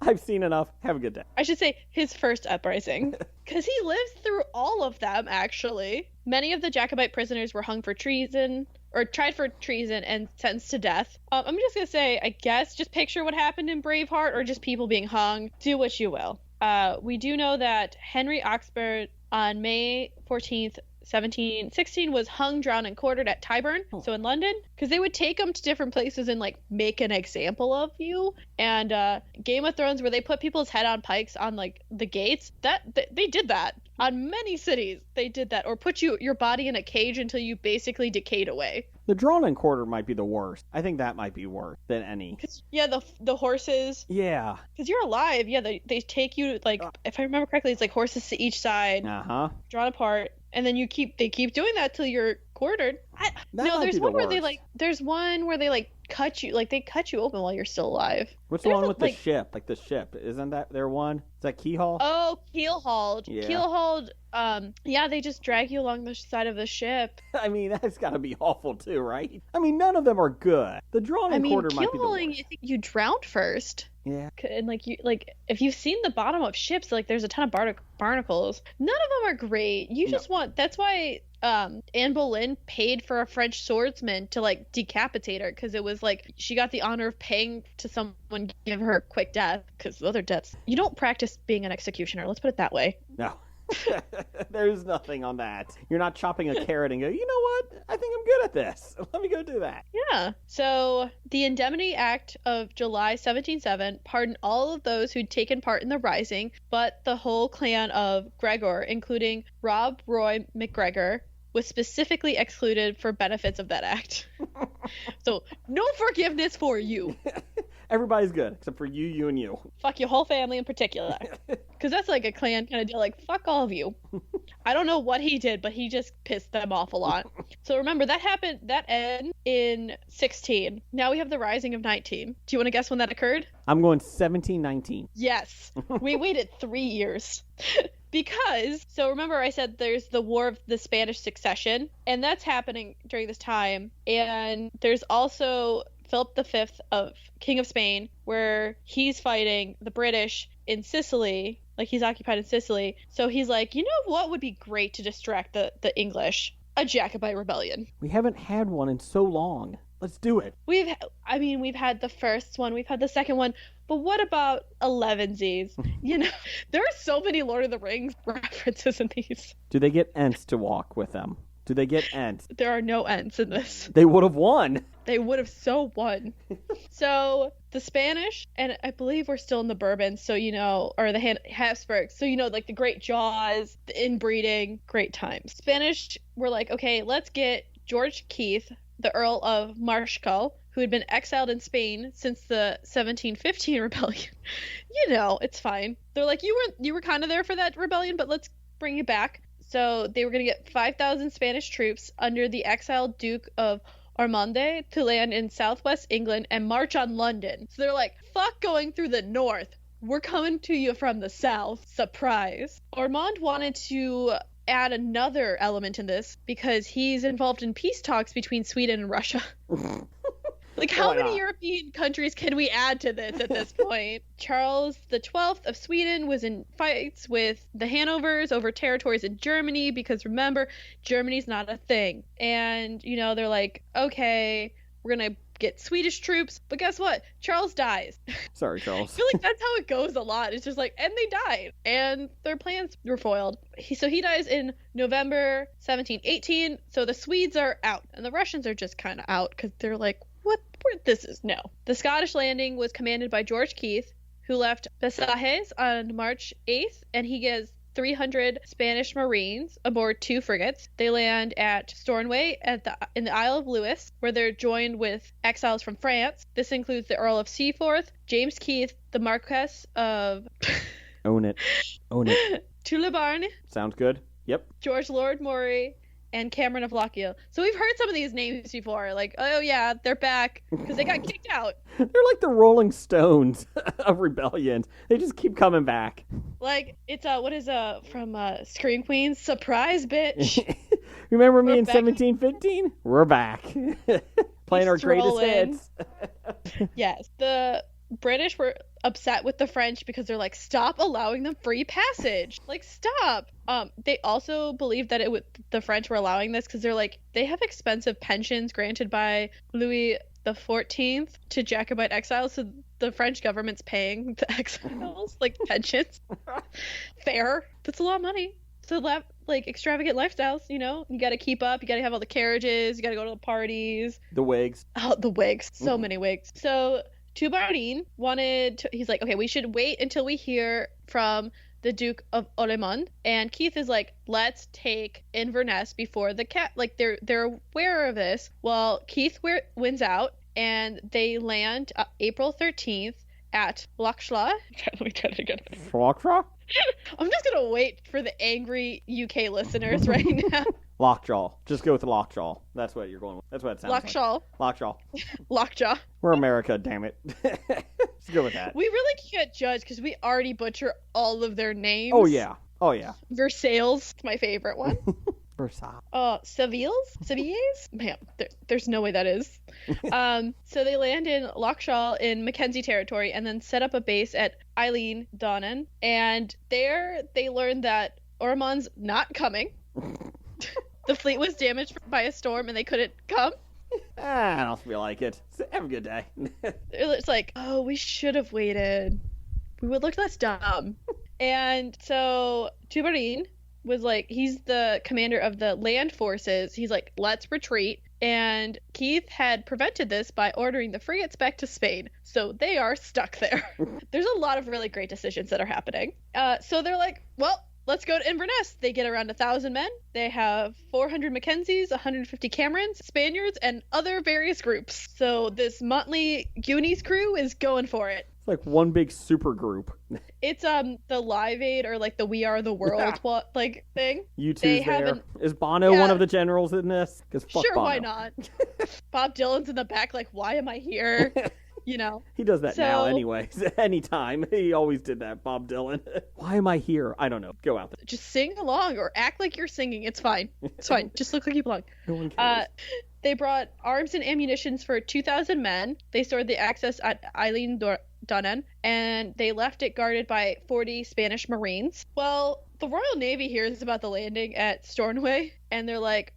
I've seen enough. Have a good day. I should say his first uprising, because he lives through all of them, actually. Many of the Jacobite prisoners were hung for treason, or tried for treason and sentenced to death. I'm just going to say, I guess, just picture what happened in Braveheart, or just people being hung. Do what you will. We do know that Henry Oxford on May 14th, 1716 was hung, drowned, and quartered at Tyburn, so in London, because they would take him to different places and make an example of you. And Game of Thrones, where they put people's head on pikes on the gates, they did that on many cities. They did that, or put your body in a cage until you basically decayed away. The drawn and quarter might be the worst. I think that might be worse than any. Yeah, the horses. Yeah. Because you're alive. Yeah, they take you, if I remember correctly, it's horses to each side. Uh-huh. Drawn apart. And then they keep doing that till you're quartered. There's one where they cut you, they cut you open while you're still alive. What's the one with the ship? The ship, isn't that there one? Is that Keyhaul? Oh, Keelhauled. Yeah. Keelhauled. They just drag you along the side of the ship. I mean, that's got to be awful too, right? I mean, none of them are good. The drawn and quarter might be the worst. You drowned first. Yeah. And if you've seen the bottom of ships, there's a ton of barnacles. None of them are great. You just want. That's why Anne Boleyn paid for a French swordsman to decapitate her, because it was she got the honor of paying to someone give her a quick death, because other deaths, you don't practice being an executioner. Let's put it that way. No. There's nothing on that. You're not chopping a carrot and go, you know what? I think I'm good at this. Let me go do that. Yeah. So the Indemnity Act of July 1707 pardoned all of those who'd taken part in the rising, but the whole clan of Gregor, including Rob Roy McGregor, was specifically excluded for benefits of that act. So no forgiveness for you. Everybody's good except for you, and you. Fuck your whole family in particular. Because that's like a clan kind of deal, like, fuck all of you. I don't know what he did, but he just pissed them off a lot. So remember, that ended in 16. Now we have the Rising of 19. Do you want to guess when that occurred? I'm going 1719. Yes. We waited 3 years. Because, so remember I said there's the War of the Spanish Succession, and that's happening during this time. And there's also Philip V of King of Spain, where he's fighting the British in Sicily, like he's occupied in Sicily. So he's like, you know what would be great to distract the English? A Jacobite rebellion. We haven't had one in so long. Let's do it. We've had the first one, we've had the second one, but what about 11sies? You know, there are so many Lord of the Rings references in these. Do they get Ents to walk with them? Do they get Ents? There are no Ents in this. They would have won. They would have so won. So the Spanish, and I believe we're still in the Bourbons, so you know, or the Habsburgs, so you know, like the Great Jaws, the inbreeding, great times. Spanish were like, okay, let's get George Keith, the Earl of Marschall, who had been exiled in Spain since the 1715 rebellion. You know, it's fine. They're like, you were kind of there for that rebellion, but let's bring you back. So they were going to get 5,000 Spanish troops under the exiled Duke of Ormonde to land in southwest England and march on London. So they're like, fuck going through the north. We're coming to you from the south. Surprise. Ormond wanted to add another element in this because he's involved in peace talks between Sweden and Russia. Like, how many European countries can we add to this at this point? Charles XII of Sweden was in fights with the Hanovers over territories in Germany because, remember, Germany's not a thing. And, you know, they're like, okay, we're going to get Swedish troops. But guess what? Charles dies. Sorry, Charles. I feel like that's how it goes a lot. It's just like, and they died. And their plans were foiled. So he dies in November 1718. So the Swedes are out. And the Russians are just kind of out because they're like, this is no. The Scottish landing was commanded by George Keith, who left Bessages on March 8th, and he gets 300 Spanish Marines aboard 2 frigates. They land at Stornoway in the Isle of Lewis, where they're joined with exiles from France. This includes the Earl of Seaforth, James Keith, the Marquess of... Own it. Tullibardine. Sounds good. Yep. George Lord Moray, and Cameron of Lochiel. So we've heard some of these names before, like, oh yeah, they're back because they got kicked out. They're like the Rolling Stones of rebellions. They just keep coming back. Like, it's from Scream Queens, surprise, bitch. Remember me in 1715? We're back. Playing our greatest hits. Yes. The British were upset with the French because they're like, stop allowing them free passage. Like, stop. They also believed that the French were allowing this because they're like, they have expensive pensions granted by Louis XIV to Jacobite exiles, so the French government's paying the exiles like pensions. Fair. That's a lot of money. So like extravagant lifestyles, you know, you got to keep up. You got to have all the carriages. You got to go to the parties. The wigs. Oh, the wigs. So many wigs. So Tullibardine he's like, okay, we should wait until we hear from the Duke of Ormond. And Keith is like, let's take Inverness before the like they're aware of this. Well, Keith wins out and they land April 13th at Lochshaw. Let me try it again. Lochshaw? I'm just gonna wait for the angry UK listeners right now. Lockjaw. Just go with Lockjaw. That's what you're going with. That's what it sounds Lockjaw. like. Lockjaw. Lockjaw. We're America, damn it. Just go with that. We really can't judge because we already butcher all of their names. Oh, yeah. Versailles, my favorite one. Versailles. Sevilles? Man, there's no way that is. So they land in Lochshaw in Mackenzie territory and then set up a base at Eilean Donan. And there they learned that Ormond's not coming. The fleet was damaged by a storm and they couldn't come. I don't feel like it. Have a good day. It's like, oh, we should have waited. We would look less dumb. And so Tullibardine was like, he's the commander of the land forces. He's like, let's retreat. And Keith had prevented this by ordering the frigates back to Spain. So they are stuck there. There's a lot of really great decisions that are happening. So they're like, well, let's go to Inverness. They get around 1,000 men. They have 400 Mackenzies, 150 Camerons, Spaniards, and other various groups. So this motley Goonies crew is going for it. It's like one big super group. It's the Live Aid or like the We Are the World like thing. U2's there. Is Bono one of the generals in this? Sure, Bono. Why not? Bob Dylan's in the back like, why am I here? You know. He does that now anyways. Anytime. He always did that, Bob Dylan. Why am I here? I don't know. Go out there. Just sing along or act like you're singing. It's fine. It's fine. Just look like you belong. No one cares. They brought arms and ammunitions for 2,000 men. They stored the access at Eileen Donan, and they left it guarded by 40 Spanish Marines. Well, the Royal Navy hears about the landing at Stornoway, and they're like,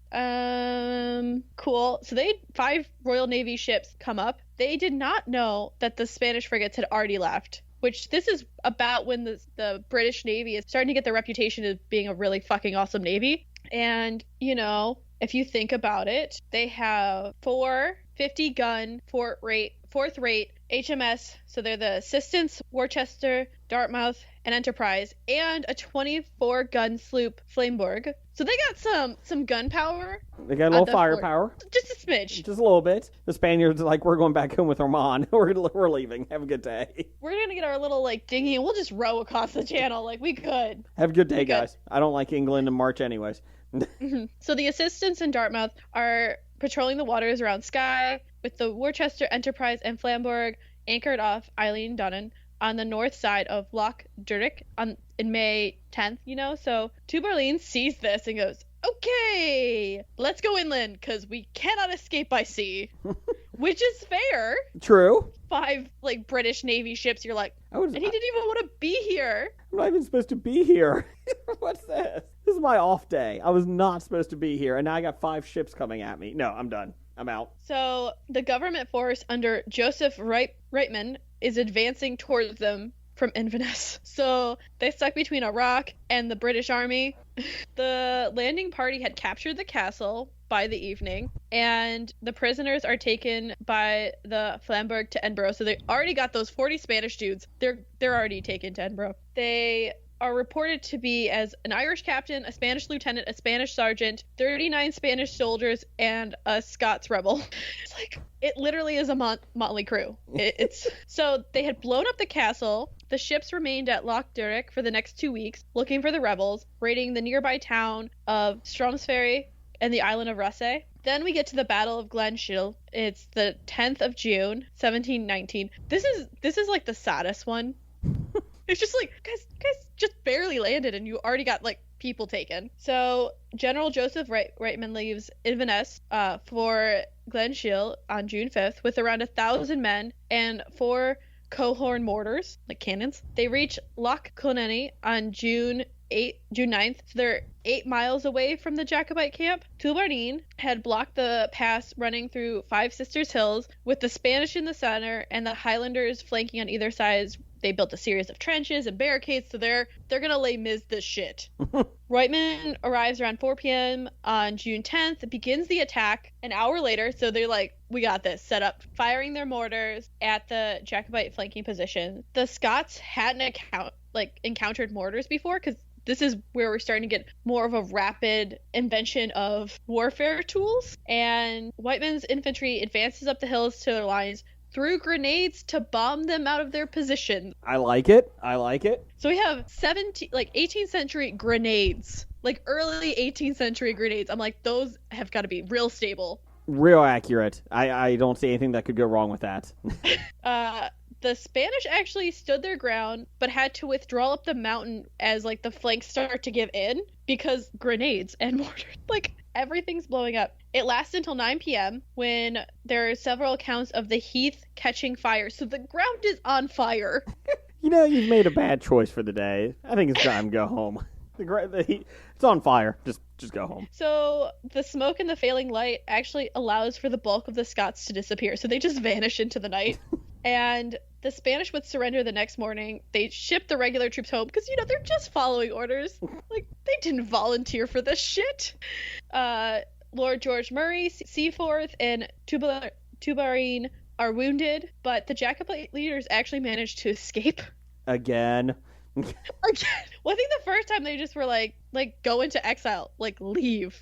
cool. So 5 Royal Navy ships come up. They did not know that the Spanish frigates had already left, which this is about when the British Navy is starting to get the reputation of being a really fucking awesome Navy. And, you know, if you think about it, they have 4 50-gun fourth rate HMS, so they're the Assistance, Worcester, Dartmouth, and Enterprise, and a 24-gun sloop, Flamberg. So they got some gun power. They got a little firepower. Just a smidge. Just a little bit. The Spaniards are like, we're going back home with Ormond. We're leaving. Have a good day. We're going to get our little, like, dinghy, and we'll just row across the channel. Like, we could. Have a good day, guys. I don't like England in March anyways. Mm-hmm. So the Assistance and Dartmouth are patrolling the waters around Skye, with the Worcester, Enterprise, and Flamberg anchored off Eileen Donan on the north side of Loch Durrick in May 10th, you know? So Tubarlene sees this and goes, okay, let's go inland, because we cannot escape by sea. Which is fair. True. 5, like, British Navy ships, you're like, and he didn't even want to be here. I'm not even supposed to be here. What's this? This is my off day. I was not supposed to be here, and now I got 5 ships coming at me. No, I'm done. I'm out. So the government force under Joseph Reitman is advancing towards them from Inverness. So they stuck between a rock and the British Army. The landing party had captured the castle by the evening, and the prisoners are taken by the Flamberg to Edinburgh. So they already got those 40 Spanish dudes. They're already taken to Edinburgh. They are reported to be as an Irish captain, a Spanish lieutenant, a Spanish sergeant, 39 Spanish soldiers, and a Scots rebel. It's like, it literally is a motley crew. It's so they had blown up the castle. The ships remained at Loch Durrick for the next 2 weeks, looking for the rebels, raiding the nearby town of Stromsferry and the island of Russay. Then we get to the Battle of Glenshiel. It's the 10th of June, 1719. This is like the saddest one. It's just like, guys just barely landed and you already got, like, people taken. So General Joseph Reitman leaves Inverness for Glenshiel on June 5th with around 1,000 men and 4 Cohorn mortars, like cannons. They reach Loch Clonenny on June 9th. So they're 8 miles away from the Jacobite camp. Tubarlene had blocked the pass running through Five Sisters Hills with the Spanish in the center and the Highlanders flanking on either side. They built a series of trenches and barricades, so they're gonna lay Miz this shit. Reitman arrives around 4 p.m. on June 10th, begins the attack an hour later, so they're like, we got this, set up, firing their mortars at the Jacobite flanking position. The Scots hadn't encountered mortars before, because this is where we're starting to get more of a rapid invention of warfare tools, and Reitman's infantry advances up the hills to their lines, threw grenades to bomb them out of their position. I like it. So we have 18th century grenades, like early 18th century grenades. I'm like, those have got to be real stable. Real accurate. I don't see anything that could go wrong with that. The Spanish actually stood their ground, but had to withdraw up the mountain as, like, the flanks start to give in because grenades and mortars, like, everything's blowing up. It lasts until 9 p.m. when there are several accounts of the heath catching fire. So the ground is on fire. You know, you've made a bad choice for the day. I think it's time to go home. The heat, it's on fire. Just go home. So the smoke and the failing light actually allows for the bulk of the Scots to disappear. So they just vanish into the night. And the Spanish would surrender the next morning. They shipped the regular troops home because, you know, they're just following orders. Like, they didn't volunteer for this shit. Lord George Murray, Seaforth, and Tubarlene are wounded, but the Jacobite leaders actually managed to escape. Again. Well, I think the first time they just were like go into exile, like leave.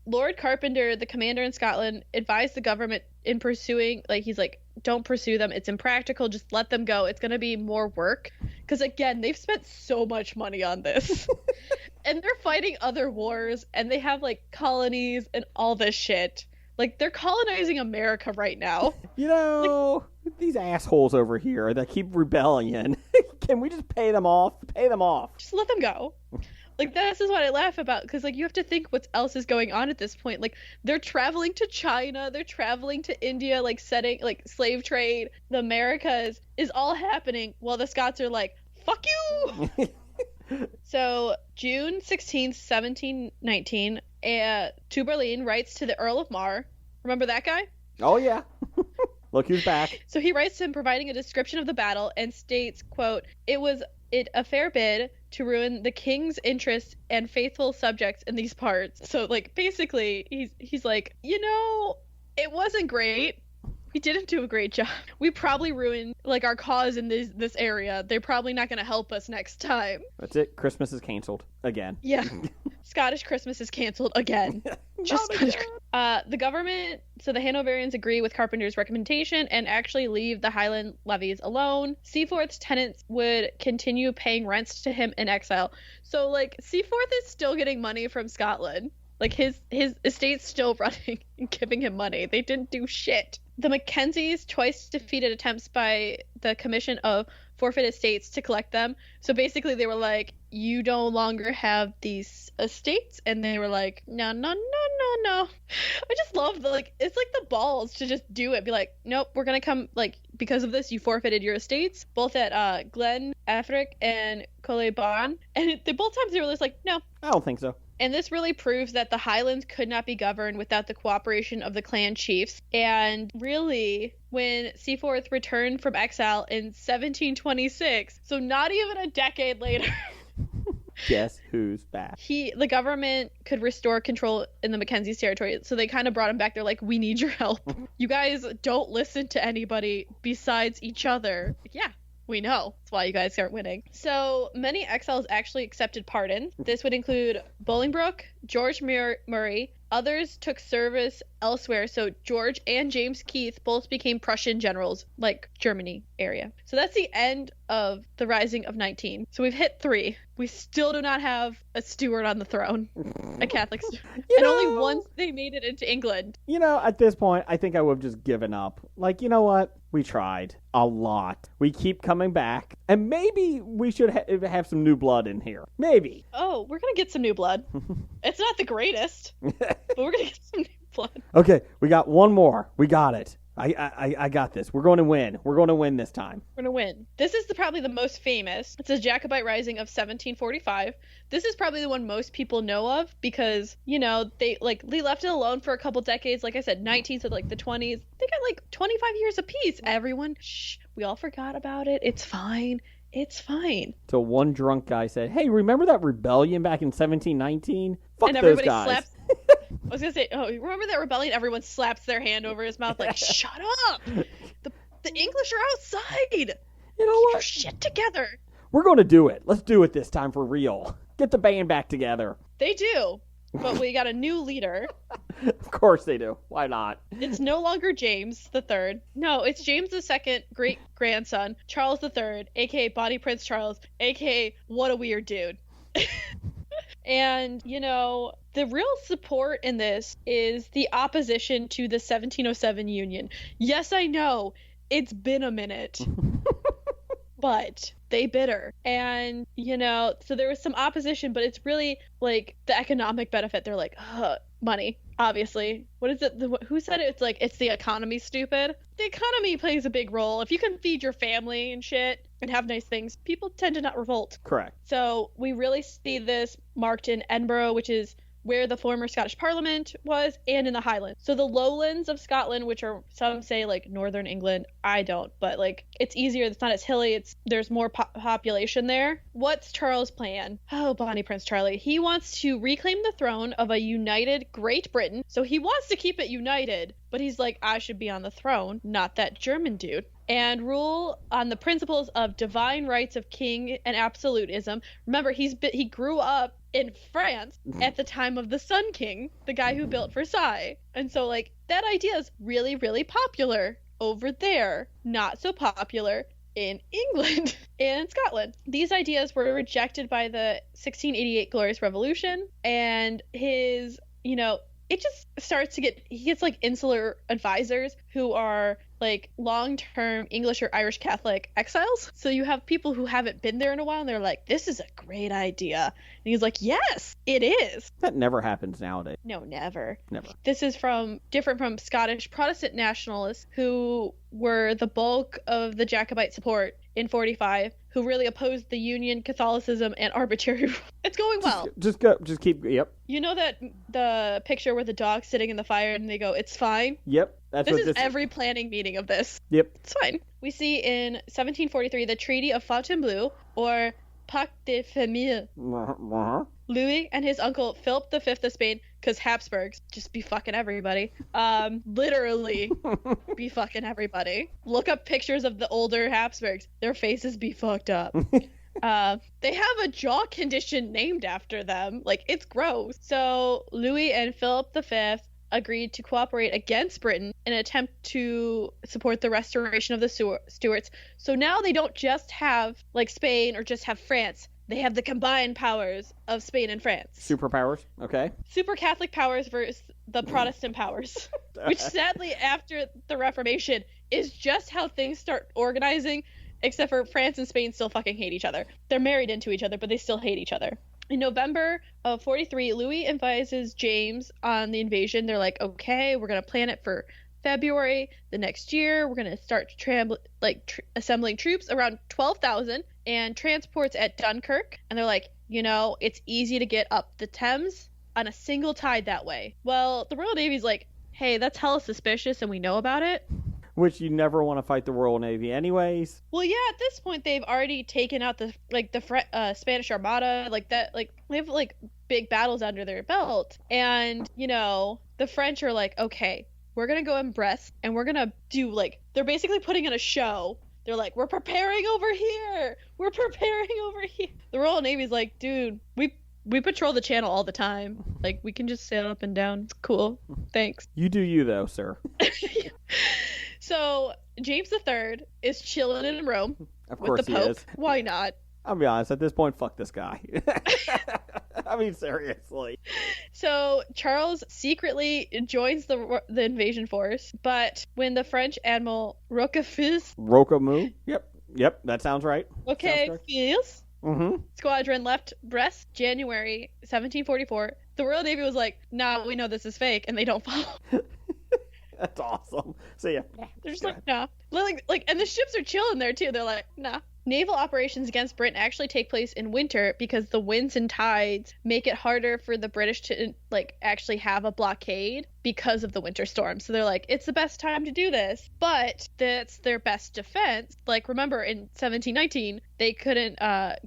Lord Carpenter, the commander in Scotland, advised the government in pursuing, like, he's like, don't pursue them. It's impractical. Just let them go. It's going to be more work. Because, again, they've spent so much money on this. And they're fighting other wars, and they have, like, colonies and all this shit. Like, they're colonizing America right now. These assholes over here that keep rebellion. Can we just pay them off? Pay them off. Just let them go. Like, this is what I laugh about, because, like, you have to think what else is going on at this point. Like, they're traveling to China, they're traveling to India, like, setting, like, slave trade. The Americas is all happening while the Scots are like, fuck you! So, June 16th, 1719, Tuberlin writes to the Earl of Mar. Remember that guy? Oh, yeah. Look who's back. So he writes to him providing a description of the battle and states, quote, it was a fair bid to ruin the king's interest and faithful subjects in these parts. So, like, basically, he's like, it wasn't great. We didn't do a great job. We probably ruined, like, our cause in this area. They're probably not going to help us next time. That's it. Christmas is canceled again. Yeah. Scottish Christmas is canceled again. Just the government, so the Hanoverians agree with Carpenter's recommendation and actually leave the Highland levies alone. Seaforth's tenants would continue paying rents to him in exile. So, like, Seaforth is still getting money from Scotland. Like, his estate's still running and giving him money. They didn't do shit. The Mackenzies twice defeated attempts by the Commission of Forfeit Estates to collect them. So basically they were like, you no longer have these estates. And they were like, no. I just love it's like the balls to just do it. Be like, nope, we're going to come, like, because of this, you forfeited your estates, both at Glen Affric and Collebarn. And both times they were just like, no. I don't think so. And this really proves that the Highlands could not be governed without the cooperation of the clan chiefs. And really, when Seaforth returned from exile in 1726, so not even a decade later, guess who's back? The government could restore control in the Mackenzie's territory. So they kind of brought him back. They're like, we need your help. You guys don't listen to anybody besides each other. Yeah. We know. That's why you guys aren't winning. So many exiles actually accepted pardon. This would include Bolingbroke, George Murray. Others took service elsewhere. So George and James Keith both became Prussian generals, like Germany area. So that's the end of the Rising of 19. So we've hit 3. We still do not have a Stuart on the throne, a Catholic Stuart. And only once they made it into England. At this point, I think I would have just given up. Like, you know what? We tried a lot. We keep coming back. And maybe we should have some new blood in here. Maybe. Oh, we're going to get some new blood. It's not the greatest, but we're going to get some new blood. Okay, we got one more. We got it. I got this. We're going to win. We're going to win this time. We're going to win. This is probably the most famous. It's a Jacobite Rising of 1745. This is probably the one most people know of because, they left it alone for a couple decades. Like I said, 19th to the 20s. They got 25 years apiece. Everyone, shh, we all forgot about it. It's fine. It's fine. So one drunk guy said, hey, remember that rebellion back in 1719? Fuck and those everybody guys. Slaps. I was going to say, remember that rebellion? Everyone slaps their hand over his mouth like, shut up. The English are outside. You know Keep what? your shit together. We're going to do it. Let's do it this time for real. Get the band back together. They do. But we got a new leader. Of course they do. Why not? It's no longer James III. No, it's James II, great-grandson, Charles III, a.k.a. Bonnie Prince Charles, a.k.a. what a weird dude. And, the real support in this is the opposition to the 1707 Union. Yes, I know. It's been a minute. But they bitter. And, so there was some opposition, but it's really, the economic benefit. They're like, money, obviously. What is it? Who said it? It's the economy, stupid. The economy plays a big role. If you can feed your family and shit and have nice things, people tend to not revolt. Correct. So we really see this marked in Edinburgh, which is where the former Scottish Parliament was, and in the Highlands. So the lowlands of Scotland, which are, some say, northern England. I don't, but, it's easier. It's not as hilly. There's more population there. What's Charles' plan? Oh, Bonnie Prince Charlie. He wants to reclaim the throne of a united Great Britain. So he wants to keep it united, but he's like, I should be on the throne, not that German dude. and rule on the principles of divine rights of king and absolutism. Remember, he grew up in France at the time of the Sun King, the guy who built Versailles. And so, like, that idea is really, really popular over there. Not so popular in England and Scotland. These ideas were rejected by the 1688 Glorious Revolution, and his, it just starts to he gets like insular advisors who are like long-term English or Irish Catholic exiles. So you have people who haven't been there in a while and they're like, this is a great idea. And he's like, yes, it is. That never happens nowadays. No, never. Never. This is different from Scottish Protestant nationalists who were the bulk of the Jacobite support in 45, who really opposed the Union, Catholicism, and arbitrary. It's going well. Just keep. Yep. You know that the picture where the dog's sitting in the fire and they go, it's fine? Yep. This is every planning meeting of this. Yep. It's fine. We see in 1743 the Treaty of Fontainebleau, or Pacte de Famille. Louis and his uncle Philip V of Spain, because Habsburgs just be fucking everybody. Literally be fucking everybody. Look up pictures of the older Habsburgs. Their faces be fucked up. They have a jaw condition named after them. Like, it's gross. So Louis and Philip V agreed to cooperate against Britain in an attempt to support the restoration of the Stuarts. So now they don't just have like Spain or just have France. They have the combined powers of Spain and France. Superpowers, okay. Super Catholic powers versus the Protestant powers. Which sadly, after the Reformation, is just how things start organizing, except for France and Spain still fucking hate each other. They're married into each other, but they still hate each other. In November of 43, Louis advises James on the invasion. They're like, okay, we're going to plan it for February the next year. We're going to start assembling troops, around 12,000, and transports at Dunkirk. And they're like, it's easy to get up the Thames on a single tide that way. Well, the Royal Navy's like, hey, that's hella suspicious and we know about it. Which you never want to fight the Royal Navy anyways. Well, yeah, at this point they've already taken out the Spanish Armada, they have big battles under their belt. And, the French are like, okay, we're going to go in Brest and we're going to do they're basically putting in a show. They're like, we're preparing over here. We're preparing over here. The Royal Navy's like, dude, we patrol the channel all the time. We can just sail up and down. It's cool. Thanks. You do you though, sir. So James III is chilling in Rome with the Pope. He is. Why not? I'll be honest, at this point, fuck this guy. I mean, seriously. So Charles secretly joins the invasion force, but when the French Admiral Rocamou? Yep, that sounds right. Fils squadron left Brest January 1744, the Royal Navy was like, nah, we know this is fake, and they don't follow. That's awesome. So yeah. They're just like, nah. And the ships are chilling there too. They're like, nah. Naval operations against Britain actually take place in winter because the winds and tides make it harder for the British to actually have a blockade because of the winter storm. So they're like, it's the best time to do this, but that's their best defense. Remember in 1719, they couldn't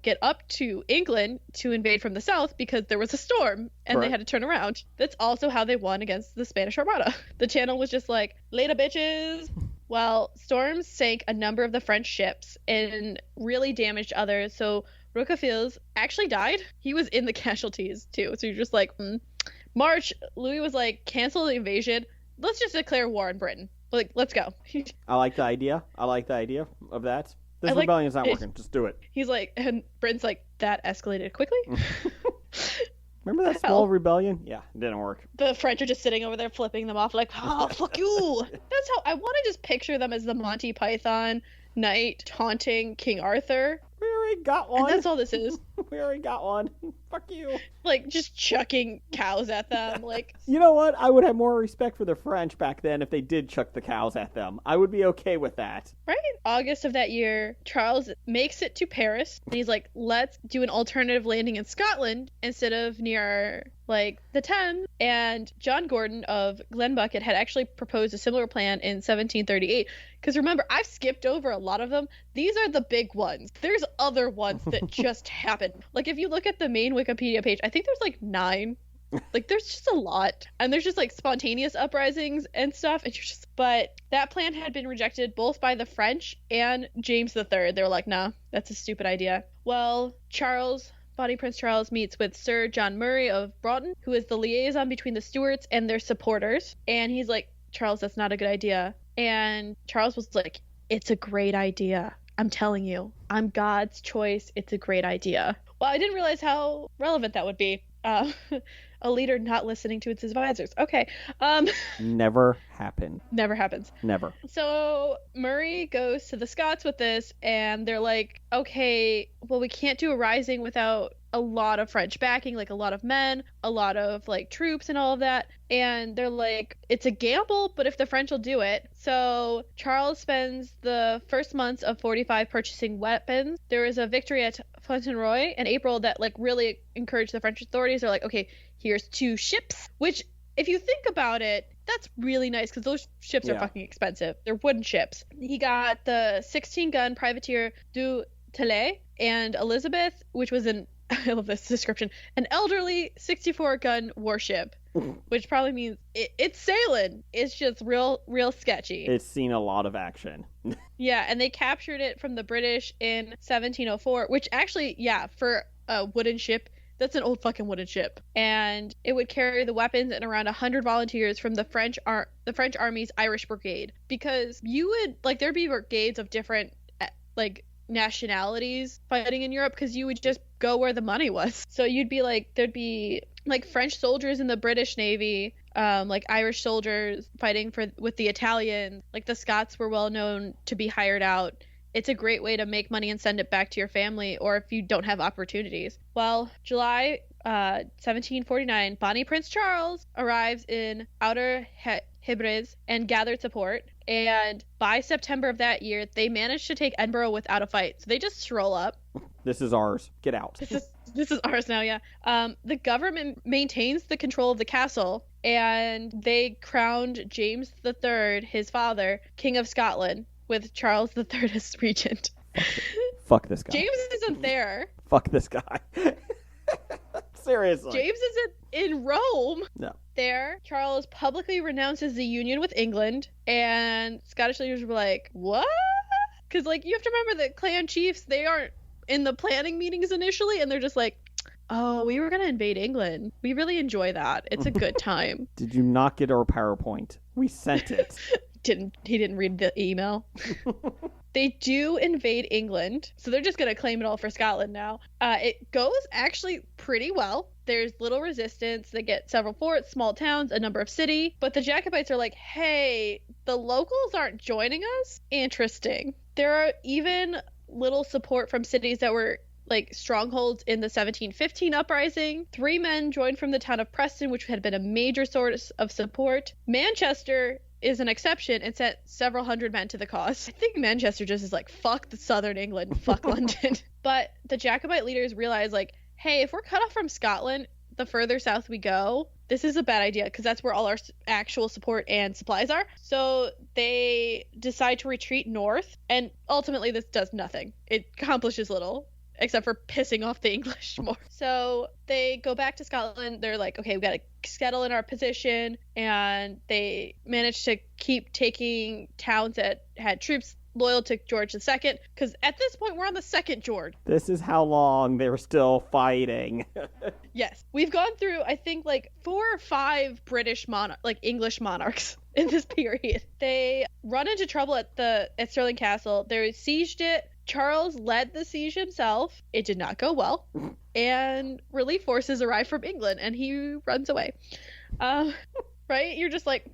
get up to England to invade from the south because there was a storm and They had to turn around. That's also how they won against the Spanish Armada. The channel was just like, later bitches. Well, storms sank a number of the French ships and really damaged others. So Roquefils actually died. He was in the casualties too. So you're just like, March, Louis was like, cancel the invasion. Let's just declare war on Britain. Let's go. I like the idea of that. This rebellion's not working. Just do it. He's like, and Britain's like, that escalated quickly. Remember that small rebellion? Yeah, it didn't work. The French are just sitting over there flipping them off like, oh, fuck you. That's how I want to just picture them as the Monty Python knight taunting King Arthur. We already got one. And that's all this is. We already got one. Fuck you. Just chucking cows at them. You know what? I would have more respect for the French back then if they did chuck the cows at them. I would be okay with that. Right? August of that year, Charles makes it to Paris. And he's like, let's do an alternative landing in Scotland instead of near the Thames. And John Gordon of Glenbucket had actually proposed a similar plan in 1738. Because remember, I've skipped over a lot of them. These are the big ones. There's other ones that just happened. If you look at the main Wikipedia page, I think there's 9 Like, there's just a lot. And there's just, like, spontaneous uprisings and stuff. And you're just... But that plan had been rejected both by the French and James III. They were like, nah, that's a stupid idea. Well, Bonnie Prince Charles meets with Sir John Murray of Broughton, who is the liaison between the Stuarts and their supporters. And he's like, Charles, that's not a good idea. And Charles was like, it's a great idea. I'm telling you, I'm God's choice. It's a great idea. Well, I didn't realize how relevant that would be. A leader not listening to its advisors. Okay. Never happened. Never happens. Never. So Murray goes to the Scots with this, and they're like, okay, well, we can't do a rising without a lot of French backing, like a lot of men, a lot of like troops and all of that. And they're like, it's a gamble, but if the French will do it. So Charles spends the first months of 45 purchasing weapons. There was a victory at Fontenoy in April that like really encouraged the French authorities. They're like, okay, here's 2 ships, which if you think about it, that's really nice because those ships are fucking expensive. They're wooden ships. He got the 16-gun privateer Du Tillet and Elizabeth, which was I love this description, an elderly 64-gun warship, which probably means it's sailing. It's just real sketchy. It's seen a lot of action. Yeah, and they captured it from the British in 1704, which actually, for a wooden ship, that's an old fucking wooden ship. And it would carry the weapons and around 100 volunteers from the French Army's Irish Brigade. Because there'd be brigades of different, nationalities fighting in Europe because you would just go where the money was. So you'd be like, there'd be like French soldiers in the British Navy, like Irish soldiers fighting with the Italians. Like the Scots were well known to be hired out. It's a great way to make money and send it back to your family, or if you don't have opportunities. Well, July 1749, Bonnie Prince Charles arrives in Outer Hebrides and gathered support. And by September of that year, they managed to take Edinburgh without a fight. So they just stroll up. This is ours. Get out. This is ours now, yeah. The government maintains the control of the castle, and they crowned James III, his father, King of Scotland, with Charles III as regent. Fuck this guy. James isn't there. Fuck this guy. Seriously. James isn't in Rome. No. There, Charles publicly renounces the union with England, and Scottish leaders were like, what? Because, you have to remember that clan chiefs, they aren't in the planning meetings initially, and they're just like, oh, we were going to invade England. We really enjoy that. It's a good time. Did you not get our PowerPoint? We sent it. He didn't read the email. They do invade England, so they're just going to claim it all for Scotland now. It goes actually pretty well. There's little resistance. They get several forts, small towns, a number of cities. But the Jacobites are like, hey, the locals aren't joining us? Interesting. There are even little support from cities that were strongholds in the 1715 uprising. 3 men joined from the town of Preston, which had been a major source of support. Manchester is an exception and sent several hundred men to the cause. I think Manchester just is like, fuck the southern England, fuck London. But the Jacobite leaders realize, hey, if we're cut off from Scotland, the further south we go, this is a bad idea because that's where all our actual support and supplies are. So they decide to retreat north, and ultimately this does nothing. It accomplishes little, except for pissing off the English more. So they go back to Scotland. They're like, okay, we got to settle in our position. And they managed to keep taking towns that had troops loyal to George II. Because at this point, we're on the second George. This is how long they were still fighting. Yes. We've gone through, I think, 4 or 5 English monarchs in this period. They run into trouble at Stirling Castle. They sieged it. Charles led the siege himself. It did not go well. And relief forces arrive from England, and he runs away. Right? You're just like...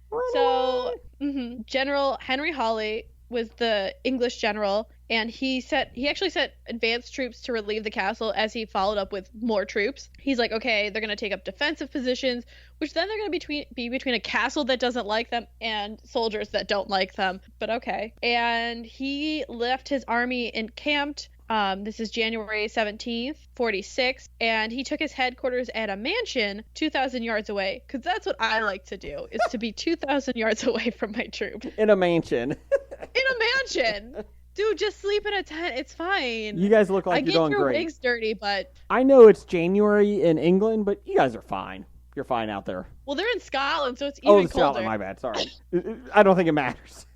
General Henry Hawley was the English general, and he actually sent advanced troops to relieve the castle as he followed up with more troops. He's like, okay, they're going to take up defensive positions, which then they're going to be between a castle that doesn't like them and soldiers that don't like them. But okay. And he left his army encamped. This is January 17th, 46, and he took his headquarters at a mansion 2,000 yards away, because that's what I like to do, is to be 2,000 yards away from my troops. In a mansion. In a mansion! Dude, just sleep in a tent. It's fine. You guys look like you're doing great. I get your wigs dirty, but... I know it's January in England, but you guys are fine. You're fine out there. Well, they're in Scotland, so it's even colder. Scotland, my bad. Sorry. I don't think it matters.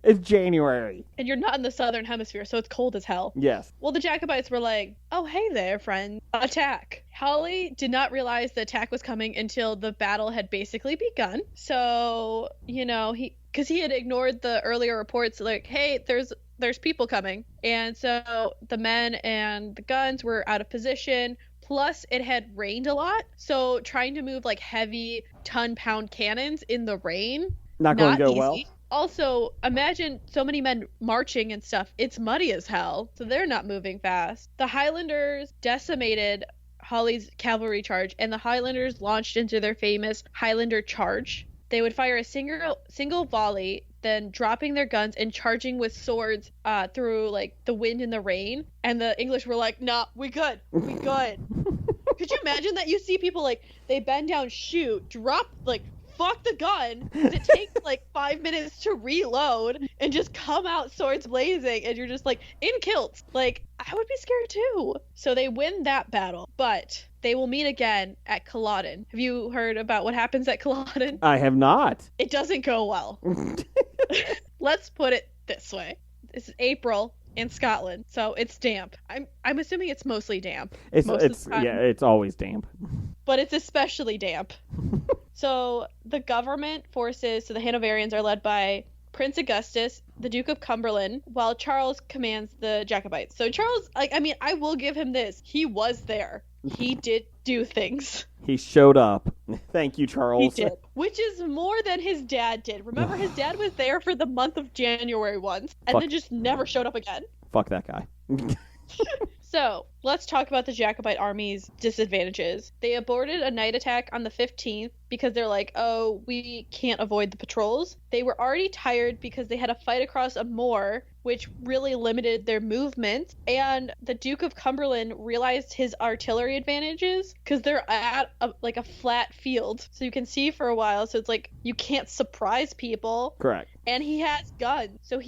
It's January. And you're not in the southern hemisphere, so it's cold as hell. Yes. Well, the Jacobites were like, oh, hey there, friend. Attack. Hawley did not realize the attack was coming until the battle had basically begun. So, because he had ignored the earlier reports, like, hey, there's people coming. And so the men and the guns were out of position. Plus, it had rained a lot. So trying to move like heavy ton-pound cannons in the rain, not going to go easy. well. Also, imagine so many men marching and stuff. It's muddy as hell, so they're not moving fast. The Highlanders decimated Hawley's cavalry charge, and the Highlanders launched into their famous Highlander charge. They would fire a single volley, then dropping their guns and charging with swords through like the wind and the rain. And the English were like, nah, we good. Could you imagine that? You see people like, they bend down, shoot, drop, like, fuck the gun. It takes like 5 minutes to reload and just come out swords blazing, and you're just like in kilts. Like, I would be scared too. So they win that battle, but they will meet again at Culloden. Have you heard about what happens at Culloden? I have not. It doesn't go well. Let's put it this way. This is April in Scotland, so it's damp. I'm assuming it's mostly damp. It's always damp. But it's especially damp. So the government forces, so the Hanoverians are led by Prince Augustus, the Duke of Cumberland, while Charles commands the Jacobites. So Charles, I will give him this. He was there. He did do things. He showed up. Thank you, Charles. He did. Which is more than his dad did. Remember, his dad was there for the month of January once, and then just never showed up again. Fuck that guy. So, let's talk about the Jacobite army's disadvantages. They aborted a night attack on the 15th because they're like, oh, we can't avoid the patrols. They were already tired because they had to fight across a moor, which really limited their movement. And the Duke of Cumberland realized his artillery advantages because they're at a flat field, so you can see for a while. So it's like you can't surprise people. Correct. And he has guns. So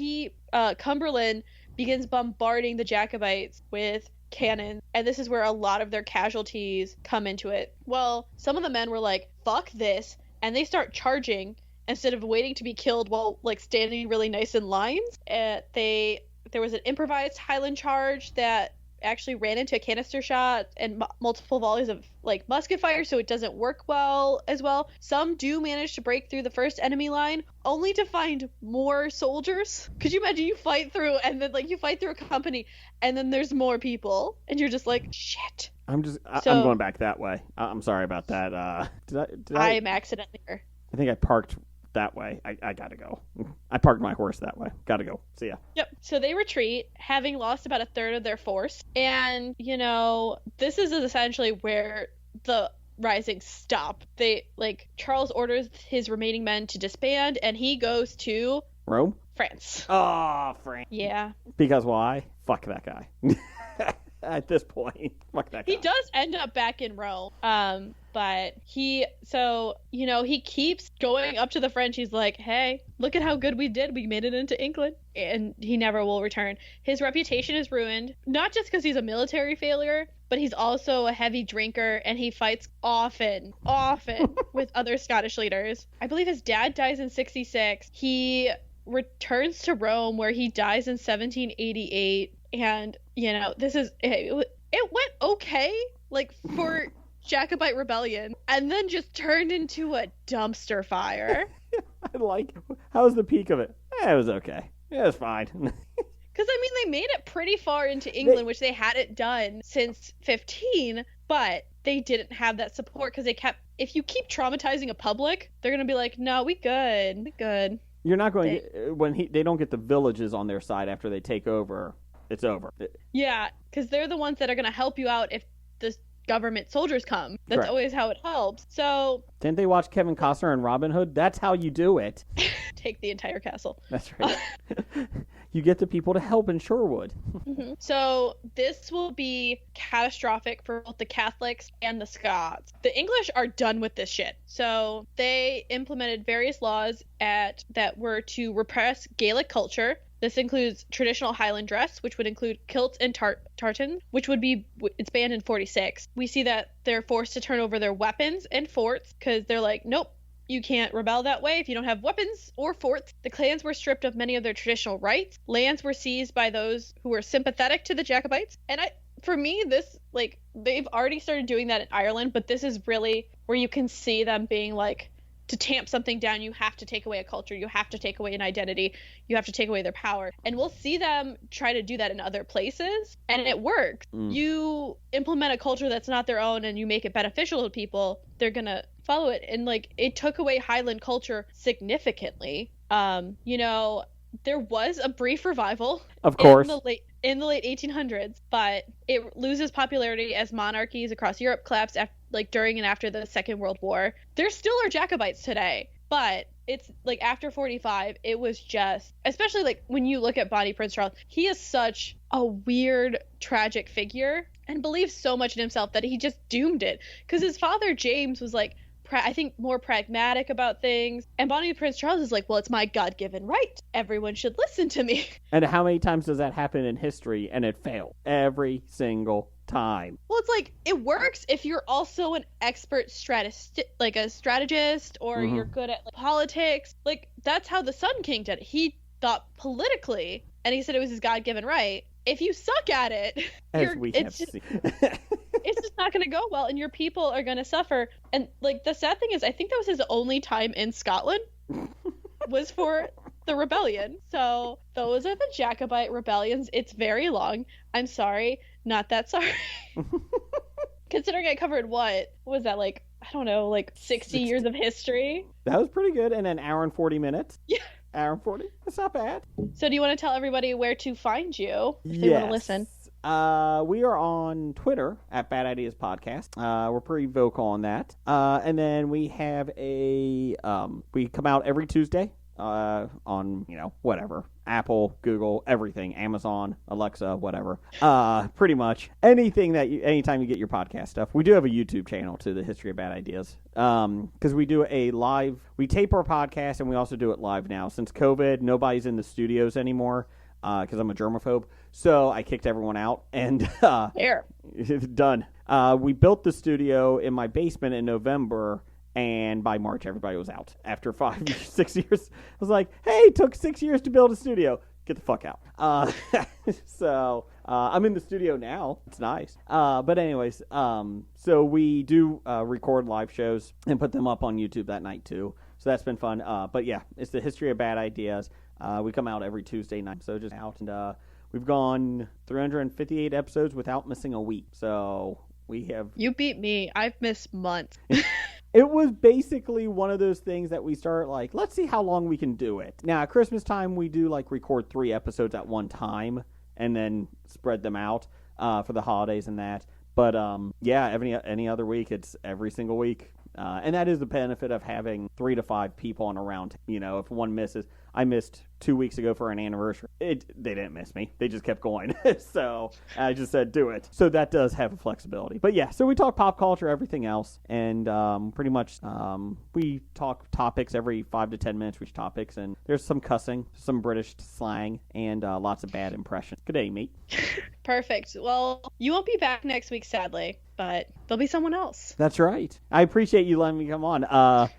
Cumberland begins bombarding the Jacobites with cannon, and this is where a lot of their casualties come into it. Well, some of the men were like, fuck this, and they start charging instead of waiting to be killed while like standing really nice in lines. There was an improvised Highland charge that actually ran into a canister shot and multiple volleys of like musket fire, so it doesn't work well as well. Some do manage to break through the first enemy line, only to find more soldiers. Could you imagine you fight through a company and then there's more people and you're just like, shit. I'm going back that way. I'm sorry about that. I'm accidentally here. I think I parked that way. I gotta go. I parked my horse that way. Gotta go. See ya. Yep. So they retreat, having lost about a third of their force. And, this is essentially where the rising stop. Charles orders his remaining men to disband, and he goes to Rome? France. Oh, France. Yeah. Because why? Fuck that guy. At this point, fuck that guy. He does end up back in Rome. But he keeps going up to the French. He's like, hey, look at how good we did. We made it into England. And he never will return. His reputation is ruined, not just because he's a military failure, but he's also a heavy drinker, and he fights often with other Scottish leaders. I believe his dad dies in 66. He returns to Rome, where he dies in 1788. And, it went okay, for Jacobite Rebellion, and then just turned into a dumpster fire. How was the peak of it? It was okay. It was fine. Because, they made it pretty far into England, which they hadn't done since 15, but they didn't have that support because if you keep traumatizing a public, they're going to be like, no, we good. You're not going to, they don't get the villages on their side after they take over, it's over. Yeah, because they're the ones that are going to help you out if the government soldiers come. That's Correct. Always how it helps. So didn't they watch Kevin Costner and Robin Hood? That's how you do it. Take the entire castle. That's right. You get the people to help in Sherwood. Mm-hmm. So this will be catastrophic for both the Catholics and the Scots. The English are done with this shit. So they implemented various laws that were to repress Gaelic culture. This includes traditional Highland dress, which would include kilts and tartans, which would be, it's banned in 46. We see that they're forced to turn over their weapons and forts because they're like, nope, you can't rebel that way if you don't have weapons or forts. The clans were stripped of many of their traditional rights. Lands were seized by those who were sympathetic to the Jacobites. And for me, this, like, they've already started doing that in Ireland, but this is really where you can see them being like, to tamp something down, you have to take away a culture, you have to take away an identity, you have to take away their power. And we'll see them try to do that in other places, and it works. You implement a culture that's not their own and you make it beneficial to people, they're gonna follow it. And like, it took away Highland culture significantly. You know, there was a brief revival, of course, in the late 1800s, but it loses popularity as monarchies across Europe collapse during and after the Second World War. There still are Jacobites today, but it's like after 45, it was just, especially like when you look at Bonnie Prince Charles, he is such a weird, tragic figure and believes so much in himself that he just doomed it. Because his father, James, was like, I think more pragmatic about things. And Bonnie Prince Charles is like, well, it's my God-given right. Everyone should listen to me. And how many times does that happen in history and it failed? Every single time. Well, it's like, it works if you're also an expert like a strategist, or you're good at like, politics. Like, that's how the Sun King did it. He thought politically, and he said it was his God-given right. If you suck at it, it's just not going to go well, and your people are going to suffer. And like, the sad thing is, I think that was his only time in Scotland was for the rebellion. So those are the Jacobite rebellions. It's very long. I'm sorry, not that sorry. Considering I covered what was that, like, I don't know, like 60 years of history. That was pretty good in an hour and 40 minutes. Yeah. Hour and 40. That's not bad. So do you want to tell everybody where to find you if they want to listen? We are on Twitter at Bad Ideas Podcast. We're pretty vocal on that. And then we have we come out every Tuesday on, whatever. Apple, Google, everything, Amazon, Alexa, whatever. Pretty much anytime you get your podcast stuff. We do have a YouTube channel to the History of Bad Ideas. Because we do we tape our podcast and we also do it live now. Since COVID, nobody's in the studios anymore. Because I'm a germaphobe, so I kicked everyone out, and done. We built the studio in my basement in November, and by March, everybody was out. After 6 years, I was like, hey, it took 6 years to build a studio. Get the fuck out. So I'm in the studio now. It's nice. But anyways, so we do record live shows and put them up on YouTube that night, too. So that's been fun. But yeah, it's the History of Bad Ideas. We come out every Tuesday night, so just out, and we've gone 358 episodes without missing a week. So we have. You beat me. I've missed months. It was basically one of those things that we start like, let's see how long we can do it. Now at Christmas time, we do like record 3 episodes at one time and then spread them out for the holidays and that. But yeah, any other week, it's every single week. And that is the benefit of having 3 to 5 people on around. If one misses, I missed 2 weeks ago for an anniversary. They didn't miss me. They just kept going. So I just said, do it. So that does have a flexibility. But yeah, so we talk pop culture, everything else. And pretty much we talk topics every 5 to 10 minutes, which topics. And there's some cussing, some British slang, and lots of bad impressions. Good day, mate. Perfect. Well, you won't be back next week, sadly, but there'll be someone else. That's right. I appreciate you letting me come on.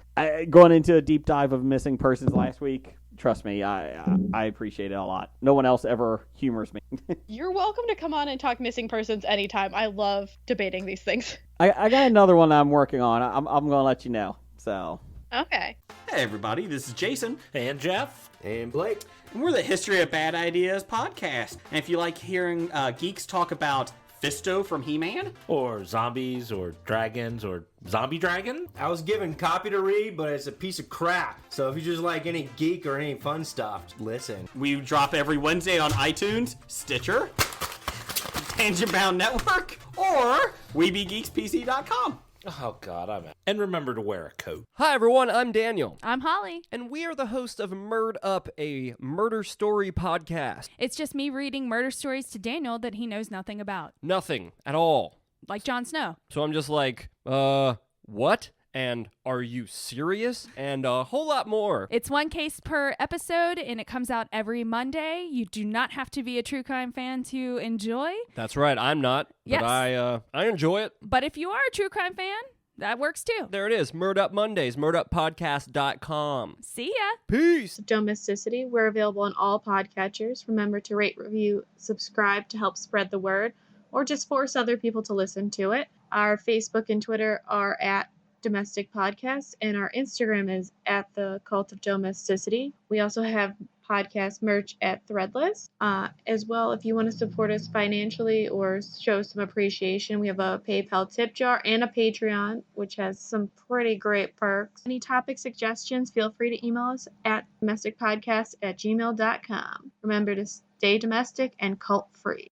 Going into a deep dive of missing persons last week, trust me, I appreciate it a lot. No one else ever humors me. You're welcome to come on and talk missing persons anytime. I love debating these things. I got another one I'm working on. I'm going to let you know. So. Okay. Hey, everybody. This is Jason. And Jeff. And Blake. And we're the History of Bad Ideas podcast. And if you like hearing geeks talk about Fisto from He-Man, or zombies, or dragons, or zombie dragon, I was given copy to read, but it's a piece of crap. So if you just like any geek or any fun stuff, listen. We drop every Wednesday on iTunes, Stitcher, Tangent Bound Network, or WeBeGeeksPC.com. Oh, God, I'm out. And remember to wear a coat. Hi, everyone. I'm Daniel. I'm Holly. And we are the host of Murd Up, a murder story podcast. It's just me reading murder stories to Daniel that he knows nothing about. Nothing at all. Like Jon Snow. So I'm just like, what? and Are You Serious? And a whole lot more. It's one case per episode, and it comes out every Monday. You do not have to be a true crime fan to enjoy. That's right, I'm not, Yes. but I enjoy it. But if you are a true crime fan, that works too. There it is, Murd Up Mondays, murduppodcast.com. See ya. Peace! Domesticity. We're available on all podcatchers. Remember to rate, review, subscribe to help spread the word, or just force other people to listen to it. Our Facebook and Twitter are at Domestic Podcast, and our Instagram is at the Cult of Domesticity. We also have podcast merch at Threadless. As well, if you want to support us financially or show some appreciation, we have a PayPal tip jar and a Patreon, which has some pretty great perks. Any topic suggestions, feel free to email us at domesticpodcast@gmail.com. Remember to stay domestic and cult free.